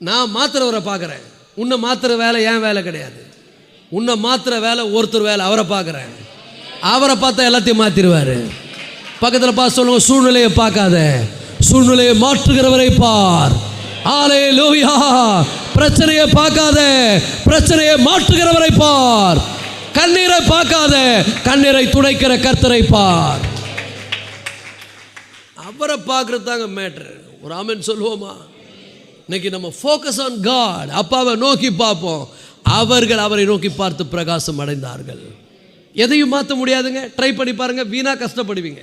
நான் மாத்துறவரை பார்க்குறேன். உன்னை மாத்துற வேலை என் வேலை கிடையாது. உன்னை மாத்துற வேலை ஒருத்தர் வேலை. அவரை பார்க்குறேன். அவரை பார்த்தா எல்லாத்தையும் மாத்திருவாரு. பக்கத்தில் பார்த்து சொல்லுங்க, சூழ்நிலையை பார்க்காத, சூழ்நிலையை மாற்றுகிறவரை பார். ஹல்லேலூயா. பிரச்சனையை பார்க்காத, பிரச்சனையை மாற்றுகிறவரை பார். கண்ணீரை பார்க்காத, கண்ணீரை துடைக்கிற கர்த்தரை பார். அவரை பார்க்கறது தாங்க மேட்ரு. ஒரு ஆமென் சொல்லுவோமா? இன்னைக்கு நம்ம ஃபோக்கஸ் ஆன் காட். அப்பாவை நோக்கி பார்ப்போம். அவர்கள் அவரை நோக்கி பார்த்து பிரகாசம் அடைந்தார்கள். எதையும் மாற்ற முடியாதுங்க. ட்ரை பண்ணி பாருங்க, வீணா கஷ்டப்படுவீங்க,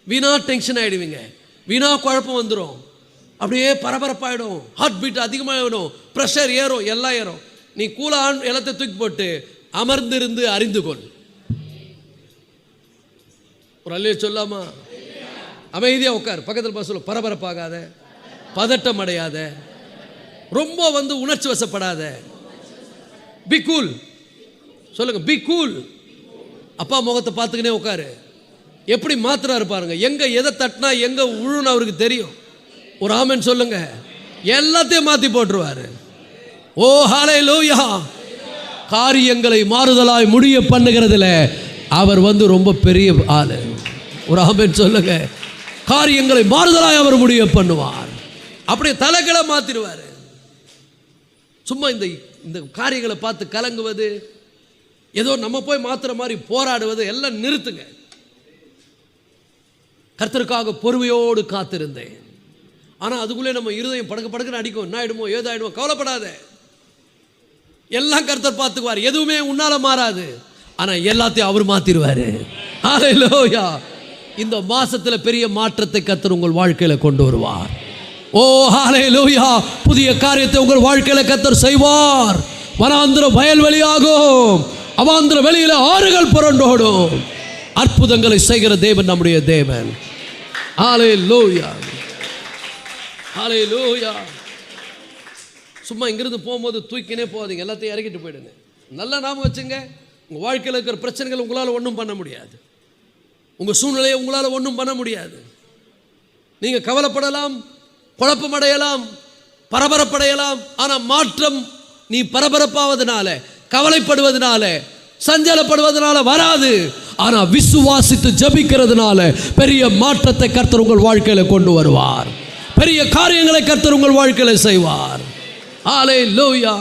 வீணா டென்ஷன் ஆகிடுவீங்க, வீணா குழப்பம் வந்துடும், அப்படியே பரபரப்பாயிடும், ஹார்ட் பீட் அதிகமாகிடும், ப்ரெஷர் ஏறும், எல்லாம் ஏறும். நீ கூலான் எல்லாத்தையும் தூக்கி போட்டு அமர்ந்திருந்து அறிந்து கொள். ஒரு அல்லையே சொல்லாமா? அமைதியாக உட்கார். பக்கத்தில் பார்த்து சொல்ல, பரபரப்பாகாத, பதட்டம் அடையாத, ரொம்ப உணர்ச்சி வசப்படாத. Be cool. சொல்லுங்க, பி கூல். அப்பா முகத்தை பார்த்துக்கினே உட்காரு. எப்படி மாத்திராரு பாருங்க. எங்க எதை தட்டினா எங்க உழுன்னு அவருக்கு தெரியும். ஒரு ஆமென் சொல்லுங்க. எல்லாத்தையும் மாத்தி போட்டுருவாரு. ஓ ஹல்லேலூயா. காரியங்களை மாறுதலாய் முடிய பண்ணுகிறதுல அவர் ரொம்ப பெரிய ஆளு. ஒரு ஆமென் சொல்லுங்க. காரியங்களை மாறுதலாய் அவர் முடிய பண்ணுவார். அப்படியே தலைகளை மாத்திடுவார். சும்மா இந்த காரியங்களை பார்த்து கலங்குவது, ஏதோ நம்ம போய் மாத்துற மாதிரி போராடுவது எல்லாம் நிறுத்துங்க. கர்த்தருக்காக பொறுமையோடு காத்திருந்தேன். ஆனால் அதுக்குள்ளே நம்ம இருதயம் படக்குன்னு அடிக்கும். என்ன ஆயிடுமோ ஏதாயிடுமோ, கவலைப்படாத. எல்லாம் கர்த்தர் பார்த்துக்குவார். எதுவுமே உன்னால மாறாது, ஆனால் எல்லாத்தையும் அவர் மாத்திடுவார். ஹல்லேலூயா. இந்த மாசத்துல பெரிய மாற்றத்தை கர்த்தர் உங்கள் வாழ்க்கையில கொண்டு வருவார். ஓ ஹல்லேலூயா. புதிய காரியத்தை உங்கள் வாழ்க்கையில கர்த்தர் செய்வார். வனாந்திர வயல்வெளியாகும், அவாந்திர வெளியில ஆறுகள் புரண்டோடும். அற்புதங்களை செய்கிற தேவன் நம்முடைய தேவன். ஹல்லேலூயா. ஹல்லேலூயா. சும்மா இங்கிருந்து போகும்போது தூக்கினே போகாதீங்க, எல்லாத்தையும் இறக்கிட்டு போயிடுங்க. நல்லா ஞாபகம் வச்சுங்க, உங்கள் வாழ்க்கையில் இருக்கிற பிரச்சனைகள் உங்களால் ஒன்றும் பண்ண முடியாது. உங்கள் சூழ்நிலையை உங்களால் ஒன்றும் பண்ண முடியாது. நீங்கள் கவலைப்படலாம், குழப்பமடையலாம், பரபரப்படையலாம். ஆனால் மாற்றம் நீ பரபரப்பாவதனால, கவலைப்படுவதனால, சஞ்சலப்படுவதனால வராது. ஆனால் விசுவாசித்து ஜபிக்கிறதுனால பெரிய மாற்றத்தை கர்த்தர் உங்கள் வாழ்க்கையில் கொண்டு வருவார். பெரிய காரியங்களை கர்த்தர் உங்கள் வாழ்க்கையில் செய்வார். ஹல்லேலூயா.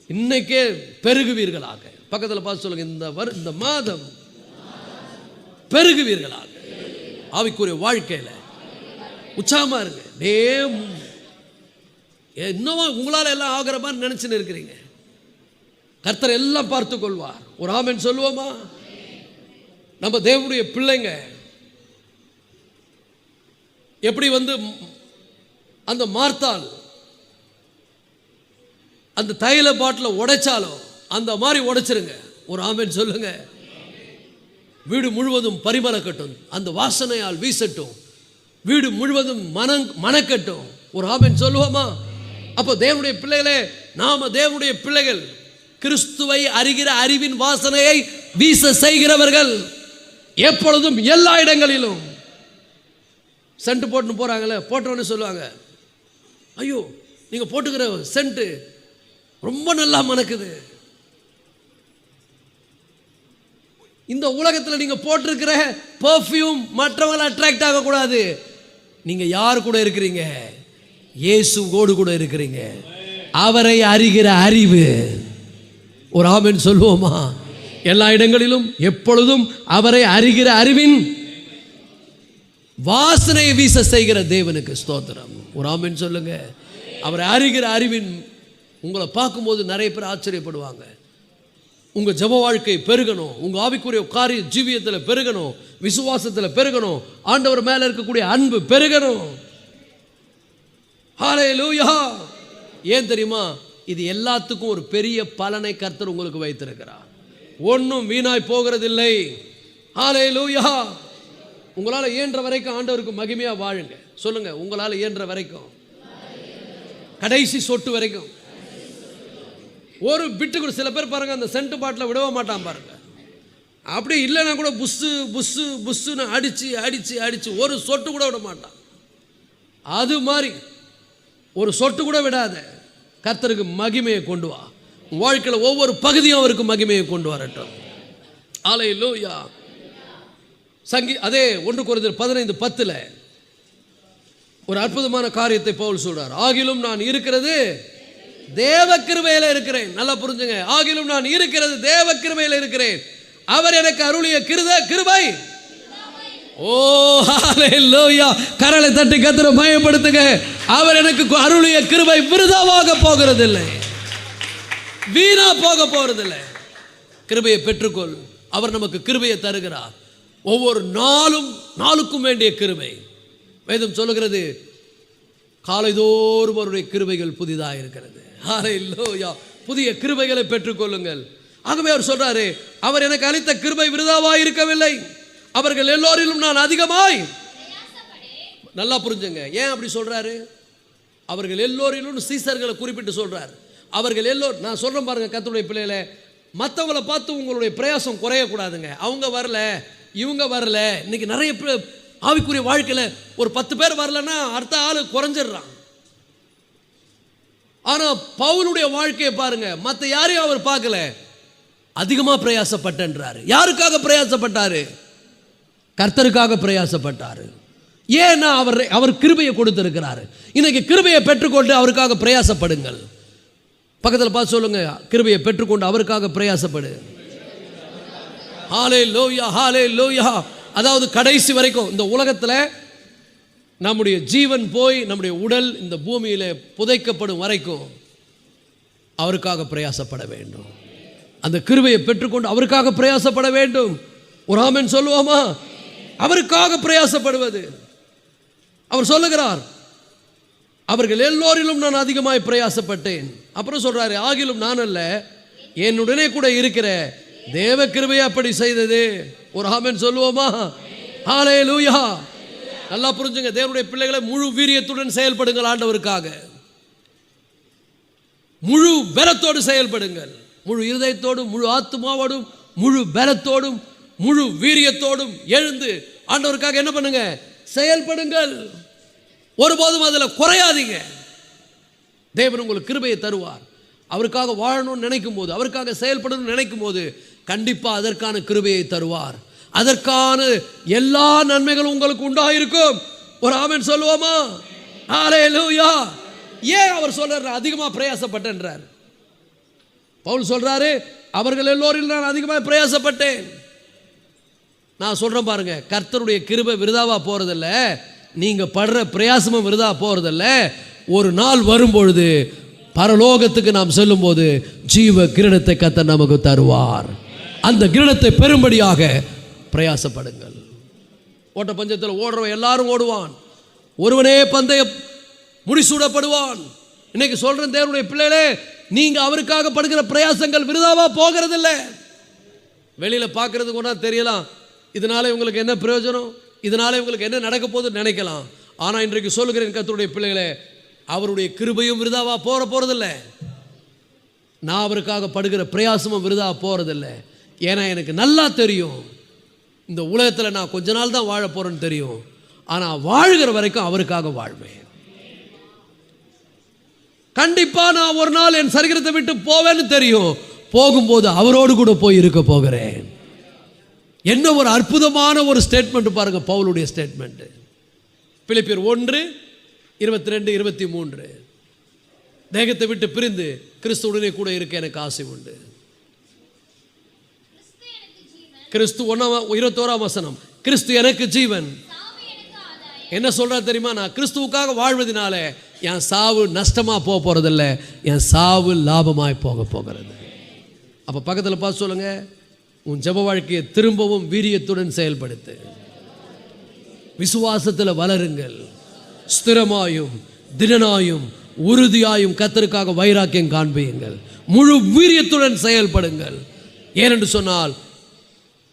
இன்னைக்கே பெருகுவீர்களாக. பக்கத்தில் பார்த்து சொல்லுங்க, இந்த மாதம் பெருகுவீர்களாக. ஆவிக்குரிய வாழ்க்கையில் உற்சாகமா இருங்க. என்னவோ உங்களால் எல்லாம் ஆகிற மாதிரி நினைச்சுன்னு இருக்கிறீங்க. கர்த்தர் எல்லாம் பார்த்து கொள்வார். ஒரு ஆமென் சொல்லுவோமா? நம்ம தேவனுடைய பிள்ளைங்க எப்படி அந்த மார்த்தாள் அந்த தைல பாட்டில் உடைச்சாலும் அந்த மாதிரி உடைச்சிருங்க. ஒரு ஆமென் சொல்லுங்க. வீடு முழுவதும் பரிமளக்கட்டும், அந்த வாசனையால் வீசட்டும். வீடு முழுவதும் மணக்கட்டும். ஒரு ஆமென் சொல்லுவோமா? அப்போ தேவனுடைய பிள்ளைகளே, நாம தேவனுடைய பிள்ளைகள், கிறிஸ்துவை அறிகிற அறிவின் வாசனையை வீச செய்கிறவர்கள். எப்பொழுதும் எல்லா இடங்களிலும் சென்ட் போட்டுன்னு போறாங்களே, போட்டவொன்னு சொல்லுவாங்க, ஐயோ நீங்க போட்டுக்கிற சென்ட் ரொம்ப நல்லா மணக்குது. இந்த உலகத்தில் நீங்க போட்டிருக்கிற பெர்ஃப்யூம் மற்றவங்களை அட்ராக்ட் ஆகக்கூடாது. நீங்க யார் கூட இருக்கிறீங்க? இயேசுவோடு கூட இருக்கிறீங்க. அவரை அறிகிற அறிவு. ஒரு ஆமென் சொல்லுவோமா? எல்லா இடங்களிலும் எப்பொழுதும் அவரை அறிகிற அறிவின் வாசனையை வீச செய்கிற தேவனுக்கு ஸ்தோத்திரம். ஒரு ஆமென் சொல்லுங்க. அவரை அறிகிற அறிவின், உங்களை பார்க்கும்போது நிறைய பேர் ஆச்சரியப்படுவாங்க. உங்க ஜெப வாழ்க்கை பெருகணும், உங்க ஆவிக்குரிய காரிய ஜீவியத்தில் பெருகணும், விசுவாசத்தில் பெருகணும், ஆண்டவர் மேல இருக்கக்கூடிய அன்பு பெருகணும். ஹல்லேலூயா. ஏன் தெரியுமா? இது எல்லாத்துக்கும் ஒரு பெரிய பலனை கர்த்தர் உங்களுக்கு வைத்திருக்கிறார். ஒன்றும் வீணாய் போகிறதில்லை. ஹல்லேலூயா. உங்களால் இயன்ற வரைக்கும் ஆண்டவருக்கு மகிமையா வாழுங்க. சொல்லுங்க, உங்களால் இயன்ற வரைக்கும், கடைசி சொட்டு வரைக்கும். ஒரு பிட்டு கூட, சில பேர் பாருங்க அந்த சென்ட் பாட்டில் விடவே மாட்டான் பாருங்க. அப்படி இல்லைன்னா கூட புஸ்ஸு புஸ்ஸு புஸ்ஸுன்னு அடிச்சு அடிச்சு அடிச்சு ஒரு சொட்டு கூட விட மாட்டான். அது மாதிரி ஒரு சொட்டு கூட விடாத. கர்த்தருக்கு மகிமையை கொண்டு வா. வாழ்க்கையில் ஒவ்வொரு பகுதியும் அவருக்கு மகிமையை கொண்டு வரட்டும். ஹல்லேலூயா. அதே 1 கொரிந்தியர் 15:10 ஒரு அற்புதமான காரியத்தை பவுல் சொல்றார். ஆகிலும் நான் இருக்கிறது தேவ கிருபையில இருக்கிறேன். நல்லா புரிஞ்சுங்க. ஆகிலும் நான் இருக்கிறது தேவ கிருபையில இருக்கிறேன். அவர் எனக்கு அருளிய கிருபை. ஓ ஹல்லேலூயா. கரலை தட்டி கர்த்தரை மகிமைப்படுத்துங்க. அவர் எனக்கு அருளிய கிருபை விருதாவாக போகிறதில்லை, வீணா போக போறதில்லை. கிருபையை பெற்றுக்கொள். அவர் நமக்கு கிருபையை தருகிறார். ஒவ்வொரு நாளுக்கும் வேண்டிய கிருபை. வேதம் சொல்லுகிறது, காலைதோறும் அவருடைய கிருபைகள் புதிதாக இருக்கிறது. ஹல்லேலூயா. புதிய கிருபைகளை பெற்றுக்கொள்ளுங்கள். ஆகவே அவர் சொல்றாரு, அவர் எனக்கு அளித்த கிருபை விருதாவாய் இருக்கவில்லை, அவர்கள் எல்லோரிலும் நான் அதிகமாய். நல்லா புரிஞ்சுங்க. ஏன் அப்படி சொல்றாரு? அவர்கள் எல்லோரிலும் சீசர்களை குறிப்பிட்டு சொல்றாரு. அவர்கள் எல்லோரும், நான் சொல்றேன் பாருங்க கர்த்தருடைய பிள்ளைகளே, மற்றவங்களை பார்த்து உங்களுடைய பிரயாசம் குறையக்கூடாதுங்க. அவங்க வரல, இவங்க வரல. இன்னைக்கு நிறைய ஆவிக்குரிய வாழ்க்கையில் ஒரு 10 பேர் வரலன்னா அடுத்த ஆளு குறைஞ்சிடுறான். ஆனா பவுலுடைய வாழ்க்கையை பாருங்க, மற்ற யாரையும் அவர் பார்க்கல, அதிகமா பிரயாசப்பட்டாரு. யாருக்காக பிரயாசப்பட்டாரு? கர்த்தருக்காக பிரயாசப்பட்டாரு. ஏன்னா அவர் கிருபையை கொடுத்திருக்கிறாரு. இன்னைக்கு கிருபையை பெற்றுக்கொண்டு அவருக்காக பிரயாசப்படுங்கள். பக்கத்தில் பார்த்து சொல்லுங்க, கிருபையை பெற்றுக்கொண்டு அவருக்காக பிரயாசப்படு. ஹல்லேலூயா, ஹல்லேலூயா. அதாவது கடைசி வரைக்கும் இந்த உலகத்தில் நம்முடைய ஜீவன் போய் நம்முடைய உடல் இந்த பூமியில புதைக்கப்படும் வரைக்கும் அவருக்காக பிரயாசப்பட வேண்டும். அந்த கிருபையை பெற்றுக்கொண்டு அவருக்காக பிரயாசப்பட வேண்டும். ஒரு ஆமென் சொல்லுவோமா? அவருக்காக பிரயாசப்படுவது. அவர் சொல்லுகிறார், அவர்கள் எல்லோரிலும் நான் அதிகமாய் பிரயாசப்பட்டேன். அப்புறம் சொல்றாரு, ஆகிலும் நான் அல்ல, என்னுடனே கூட இருக்கிற தேவ கிருபை அப்படி செய்தது. ஒரு ஆமென் சொல்லுவோமா? ஹல்லேலூயா. நல்லா புரிஞ்சுங்க. தேவனுடைய பிள்ளைகளை முழு வீரியத்துடன் செயல்படுங்கள். ஆண்டவருக்காக முழு பலத்தோடு செயல்படுங்கள். முழு இருதயத்தோடும், முழு ஆத்துமாவோடும், முழு பலத்தோடும், முழு வீரியத்தோடும் எழுந்து ஆண்டவருக்காக என்ன பண்ணுங்க? செயல்படுங்கள். ஒருபோதும் அதில் குறையாதீங்க. தேவன் உங்களுக்கு கிருபையை தருவார். அவருக்காக வாழணும்னு நினைக்கும் போது, அவருக்காக செயல்படணும்னு நினைக்கும் போது கண்டிப்பா அதற்கான கிருபையை தருவார். அதற்கான எல்லா நன்மைகளும் உங்களுக்கு உண்டாயிருக்கும். ஒரு ஆமென் சொல்லுவோமா? ஹல்லேலூயா. ஏன் அவர் சொல்றாரு அதிகமா பிரயாசப்பட்டேன்றார்? பவுல் சொல்றாரு, அவர்கள் எல்லோரிலும் நான் அதிகமாக பிரயாசப்பட்டேன். நான் சொல்றேன் பாருங்க, கர்த்தருடைய கிருபை விருதாவா போறதில்ல, நீங்க படுற பிரயாசமும் விருதா போறதில்ல. ஒரு நாள் வரும்பொழுது பரலோகத்துக்கு நாம் செல்லும் போது ஜீவ கிரீடத்தை கர்த்தர் நமக்கு தருவார். அந்த கிரீடத்தை பெறும்படியாக பிரயாசப்படுங்கள். ஓட்ட பந்தயத்தில் ஓடுறவன் எல்லாரும் ஓடுவான், ஒருவனே பந்தய முடிசூடப்படுவான். இன்னைக்கு சொல்றேன் தேவனுடைய பிள்ளைகளே, நீங்க அவருக்காக படுகிற பிரயாசங்கள் விருதாவா போகிறதில்லை. வெளியில பார்க்கறதுக்கு ஒன்றா தெரியலாம், இதனால உங்களுக்கு என்ன பிரயோஜனம், இதனால உங்களுக்கு என்ன நடக்க போகுதுன்னு நினைக்கலாம். ஆனால் இன்றைக்கு சொல்லுகிறேன் கர்த்தருடைய பிள்ளைகளே, அவருடைய கிருபையும் விருதாவா போறதில்லை. நான் அவருக்காக படுகிற பிரயாசமும் விருதா போறதில்லை. ஏன்னா எனக்கு நல்லா தெரியும், இந்த உலகத்தில் நான் கொஞ்ச நாள் தான் வாழ போறேன்னு தெரியும். ஆனால் வாழ்கிற வரைக்கும் அவருக்காக வாழ்வேன். கண்டிப்பா நான் ஒரு நாள் என் சரீரத்தை விட்டு போவேன்னு தெரியும். போகும்போது அவரோடு கூட போய் இருக்க போகிறேன். என்ன ஒரு அற்புதமான ஒரு ஸ்டேட்மெண்ட் பாருங்க, பவுலுடைய ஸ்டேட்மெண்ட். பிலிப்பியர் 1:22-23. தேகத்தை விட்டு பிரிந்து கிறிஸ்துவுடனே கூட இருக்க எனக்கு ஆசை உண்டு. கிறிஸ்து 21 கிறிஸ்து எனக்கு ஜீவன். என்ன சொல்றா தெரியுமா? நான் கிறிஸ்துவுக்காக வாழ்வதனால என் சாவு நஷ்டமா போக போறதில்ல, என் சாவு லாபமாய் போக போகிறது. அப்ப பக்கத்தில் பார்த்து சொல்லுங்க, உன் ஜெப வாழ்க்கையை திரும்பவும் வீரியத்துடன் செயல்படுத்து. விசுவாசத்தில் வளருங்கள். ஸ்திரமாயும் திடனாயும் உறுதியாயும் கர்த்தருக்காக வைராக்கியம் காண்பியுங்கள். முழு வீரியத்துடன் செயல்படுங்கள். ஏனென்று சொன்னால்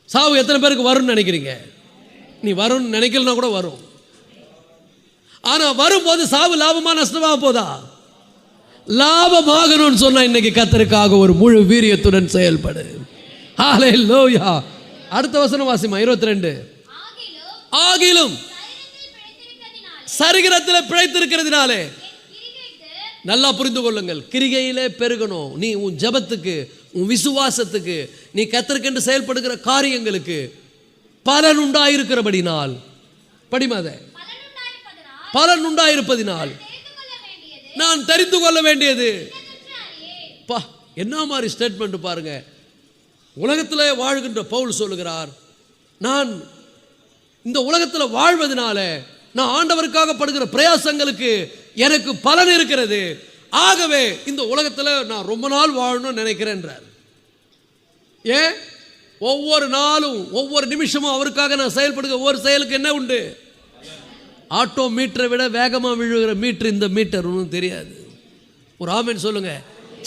சாவு எத்தனை பேருக்கு வரும்னு நினைக்கிறீங்க? நீ வரும்னு நினைக்கலனா கூட வரும். ஆனா வரும்போது சாவு லாபமா நஷ்டமா போதா? லாபமாகணும்னு சொன்னா இன்னைக்கு கர்த்தருக்காக ஒரு முழு வீரியத்துடன் செயல்படு. ஹல்லேலூயா. அடுத்த வசனம் வாசிமா, 22. ஆகிலும் சரீரத்தில் பிழைத்திருக்கிறதுனாலே. நல்லா புரிந்து கொள்ளுங்கள், கிரிகையிலே பெருகணும். நீ உன் ஜெபத்துக்கு, உன் விசுவாசத்துக்கு, நீ கர்த்தருக்கென்று செயல்படுகிற காரியங்களுக்கு பலன் உண்டாயிருக்கிறபடினால், படிமாத பலன் உண்டாயிருப்பதினால் நான் தெரிந்து கொள்ள வேண்டியது. பா, என்ன மாதிரி ஸ்டேட்மெண்ட் பாருங்க. உலகத்தில் வாழ்கின்ற பவுல் சொல்லுகிறார், நான் இந்த உலகத்தில் வாழ்வதனால நான் ஆண்டவருக்காக படுகிற பிரயாசங்களுக்கு எனக்கு பலன் இருக்கிறது. ஆகவே இந்த உலகத்தில் நான் ரொம்ப நாள் வாழணும்னு நினைக்கிறேன்றார். ஏன்? ஒவ்வொரு நாளும் ஒவ்வொரு நிமிஷமும் அவருக்காக நான் செயல்படுகிற ஒவ்வொரு செயலுக்கு என்ன உண்டு? ஆட்டோ மீட்டரை விட வேகமாக விழுகிற மீட்டர் இந்த மீட்டர் ஒன்றும் தெரியாது. ஒரு ஆமென் சொல்லுங்க.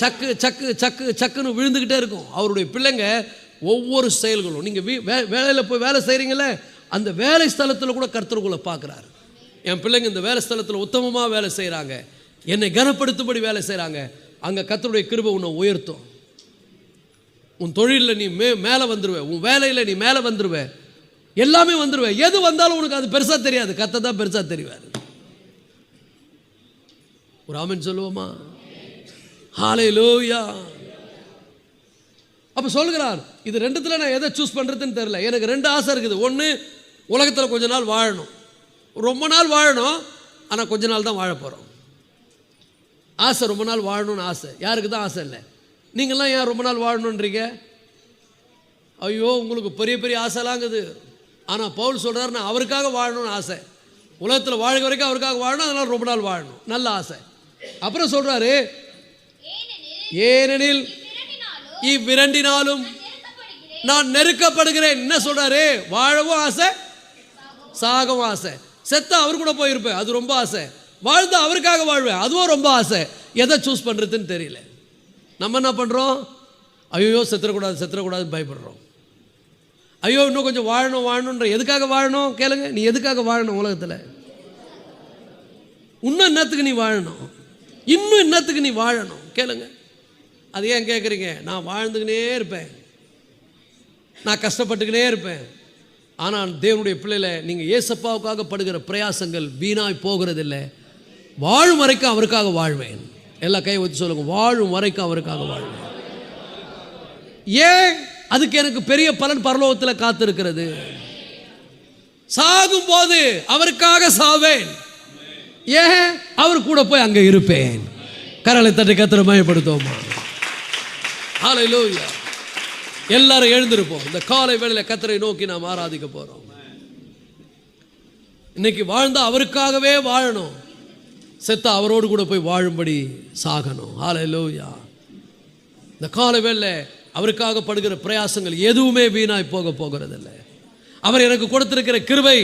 சக்கு சக்கு சக்கு சக்குன்னு விழுந்துக்கிட்டே இருக்கும். அவருடைய பிள்ளைங்க ஒவ்வொரு செயல்களும், நீங்கள் வேலையில் போய் வேலை செய்கிறீங்களே, அந்த வேலை ஸ்தலத்தில் கூட கர்த்தருக்குள்ள பார்க்குறாரு. என் பிள்ளைங்க இந்த வேலை ஸ்தலத்தில் உத்தமமாக வேலை செய்கிறாங்க, என்னை கனப்படுத்தும்படி வேலை செய்கிறாங்க. அங்கே கர்த்தருடைய கிருபை உன்னை உயர்த்தும். உன் தொழிலில் நீ மேலே வந்துடுவே, உன் வேலையில் நீ மேலே வந்துடுவே, எல்லாமே வந்துடுவே. எது வந்தாலும் உனக்கு அது பெருசாக தெரியாது, கர்த்தர் தான் பெருசாக தெரிவார். ஒரு ஆமென் சொல்லுவோமா? ஹல்லேலூயா. அப்போ சொல்கிறார், இது ரெண்டுத்தில் நான் எதை சூஸ் பண்ணுறதுன்னு தெரியல. எனக்கு ரெண்டு ஆசை இருக்குது. ஒன்று, உலகத்தில் கொஞ்ச நாள் வாழணும், ரொம்ப நாள் வாழணும், ஆனால் கொஞ்ச நாள் தான் வாழ போகிறோம். ஆசை, ரொம்ப நாள் வாழணும்னு ஆசை. யாருக்கு தான் ஆசை இல்லை? நீங்கள்லாம் ஏன் ரொம்ப நாள் வாழணுன்றீங்க? ஐயோ, உங்களுக்கு பெரிய பெரிய ஆசைலாங்குது. ஆனால் பவுல் சொல்கிறார், நான் அவருக்காக வாழணும்னு ஆசை. உலகத்தில் வாழ்கிற வரைக்கும் அவருக்காக வாழணும், அதனால் ரொம்ப நாள் வாழணும், நல்ல ஆசை. அப்புறம் சொல்கிறாரு, ஏனெனில் இவ்விரண்டினாலும் நான் நெருக்கப்படுகிறேன். என்ன சொல்கிறாரு? வாழவும் ஆசை, சாகவும் ஆசை. செத்த அவர் கூட போயிருப்பேன், அது ரொம்ப ஆசை. வாழ்ந்தா அவருக்காக வாழ்வேன், அதுவும் ரொம்ப ஆசை. எதை சூஸ் பண்ணுறதுன்னு தெரியல. நம்ம என்ன பண்ணுறோம்? ஐயோ செத்துறக்கூடாதுன்னு பயப்படுறோம். ஐயோ இன்னும் கொஞ்சம் வாழணுன்ற. எதுக்காக வாழணும் கேளுங்க? நீ எதுக்காக வாழணும் உலகத்தில்? இன்னும் என்னத்துக்கு நீ வாழணும்? இன்னும் என்னத்துக்கு நீ வாழணும் கேளுங்க. அது ஏன் கேட்குறீங்க? நான் வாழ்ந்துக்கினே இருப்பேன், நான் கஷ்டப்பட்டுக்கினே இருப்பேன். ஆனால் தேவனுடைய பிள்ளைகளை, நீங்கள் ஏசப்பாவுக்காக படுகிற பிரயாசங்கள் வீணாய் போகிறதில்லை. வாழும் வரைக்கும் அவருக்காக வாழ்வேன். எல்லா கையை ஊற்றி சொல்லுங்க, வாழும் வரைக்கும் அவருக்காக வாழ்வேன். ஏன்? அதுக்கு எனக்கு பெரிய பலன் பரலோகத்தில் காத்திருக்கிறது. சாகும் போது அவருக்காக சாவேன். ஏன்? அவர் கூட போய் அங்கே இருப்பேன். கரலை தட்டி கர்த்தரை மகிமைப்படுத்துவோமா? ஹல்லேலூயா. எல்லாரும் எழுந்திருப்போம். இந்த காலை வேளையில் கர்த்தரை நோக்கி நாம் ஆராதிக்க போறோம். இன்னைக்கு வாழ்ந்தா அவருக்காகவே வாழணும், செத்தா அவரோடு கூட போய் வாழும்படி சாகணும். ஹல்லேலூயா. இந்த காலை வேளையில் அவருக்காக படுகிற பிரயாசங்கள் எதுவுமே வீணாய் போக போகிறதில்லை. அவர் எனக்கு கொடுத்திருக்கிற கிருபை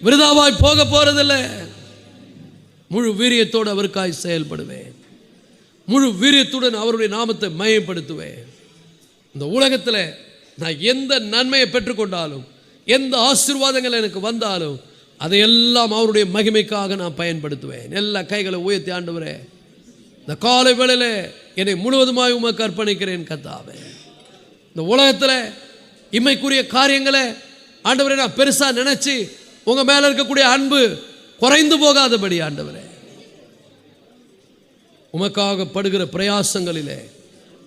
விருதாவாய் போக போறதில்லை. முழு வீரியத்தோடு அவருக்காய் செயல்படுவேன். முழு வீரியத்துடன் அவருடைய நாமத்தை மகிமைப்படுத்துவேன். இந்த உலகத்தில் நான் எந்த நன்மையை பெற்றுக்கொண்டாலும், எந்த ஆசீர்வாதங்கள் எனக்கு வந்தாலும், அதையெல்லாம் அவருடைய மகிமைக்காக நான் பயன்படுத்துவேன். எல்லா கைகளை உயர்த்தி, ஆண்டவரே இந்த காலை வேளையிலே என்னை முழுவதுமாய் உமக்கு அர்ப்பணிக்கிறேன் கர்த்தாவே. இந்த உலகத்தில் இம்மைக்குரிய காரியங்களை ஆண்டவரே நான் பெருசாக நினைச்சு உங்க மேல இருக்கக்கூடிய அன்பு குறைந்து போகாதபடி ஆண்டவரே, உமக்காக படுகிற பிரயாசங்களிலே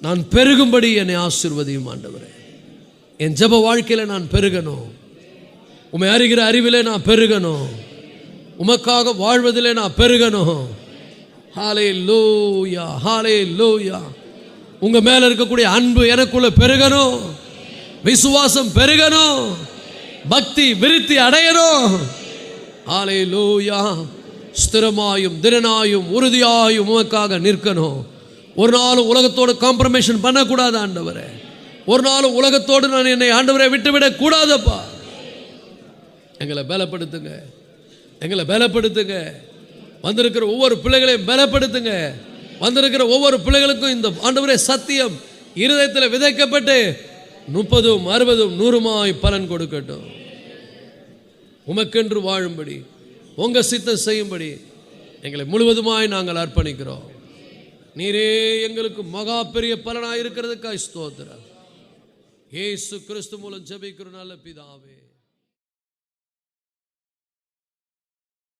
நான் பெருகும்படி என்னை ஆசீர்வதியும் ஆண்டவரே. என் ஜெப வாழ்க்கையில நான் பெருகணும், உம்மை அறிகிற அறிவிலே நான் பெருகணும், உமக்காக வாழ்வதிலே நான் பெருகணும். ஹல்லேலூயா, ஹல்லேலூயா. உங்க மேல இருக்கக்கூடிய அன்பு எனக்குள்ள பெருகணும், விசுவாசம் பெருகணும், பக்தி விருத்தி அடையணும். ஹல்லேலூயா. ஸ்திரமாயும் திடனாயும் உறுதியாயும் உமக்காக நிற்கணும். ஒரு நாளும் உலகத்தோடு காம்ப்ரமைஷன் பண்ணக்கூடாது ஆண்டவரே. ஒரு நாளும் உலகத்தோடு நான் என்னை ஆண்டவரை விட்டுவிடக் கூடாதப்பா. எங்களை பலப்படுத்துங்க, எங்களை பலப்படுத்துங்க. வந்திருக்கிற ஒவ்வொரு பிள்ளைகளையும் பலப்படுத்துங்க. வந்திருக்கிற ஒவ்வொரு பிள்ளைகளுக்கும் இந்த ஆண்டவரே சத்தியம் இருதயத்தில் விதைக்கப்பட்டு 30, 60, 100 பலன் கொடுக்கட்டும். உமக்கென்று வாழும்படி, உங்க சித்தம் செய்யும்படி எங்களை முழுவதுமாய் நாங்கள் அர்ப்பணிக்கிறோம். நீரே எங்களுக்கு மகா பெரிய பலனாக இருக்கிறதுக்காய் ஸ்தோத்திரம். இயேசு கிறிஸ்து மூலம் ஜெபிக்கிறோம் நல்ல பிதாவே.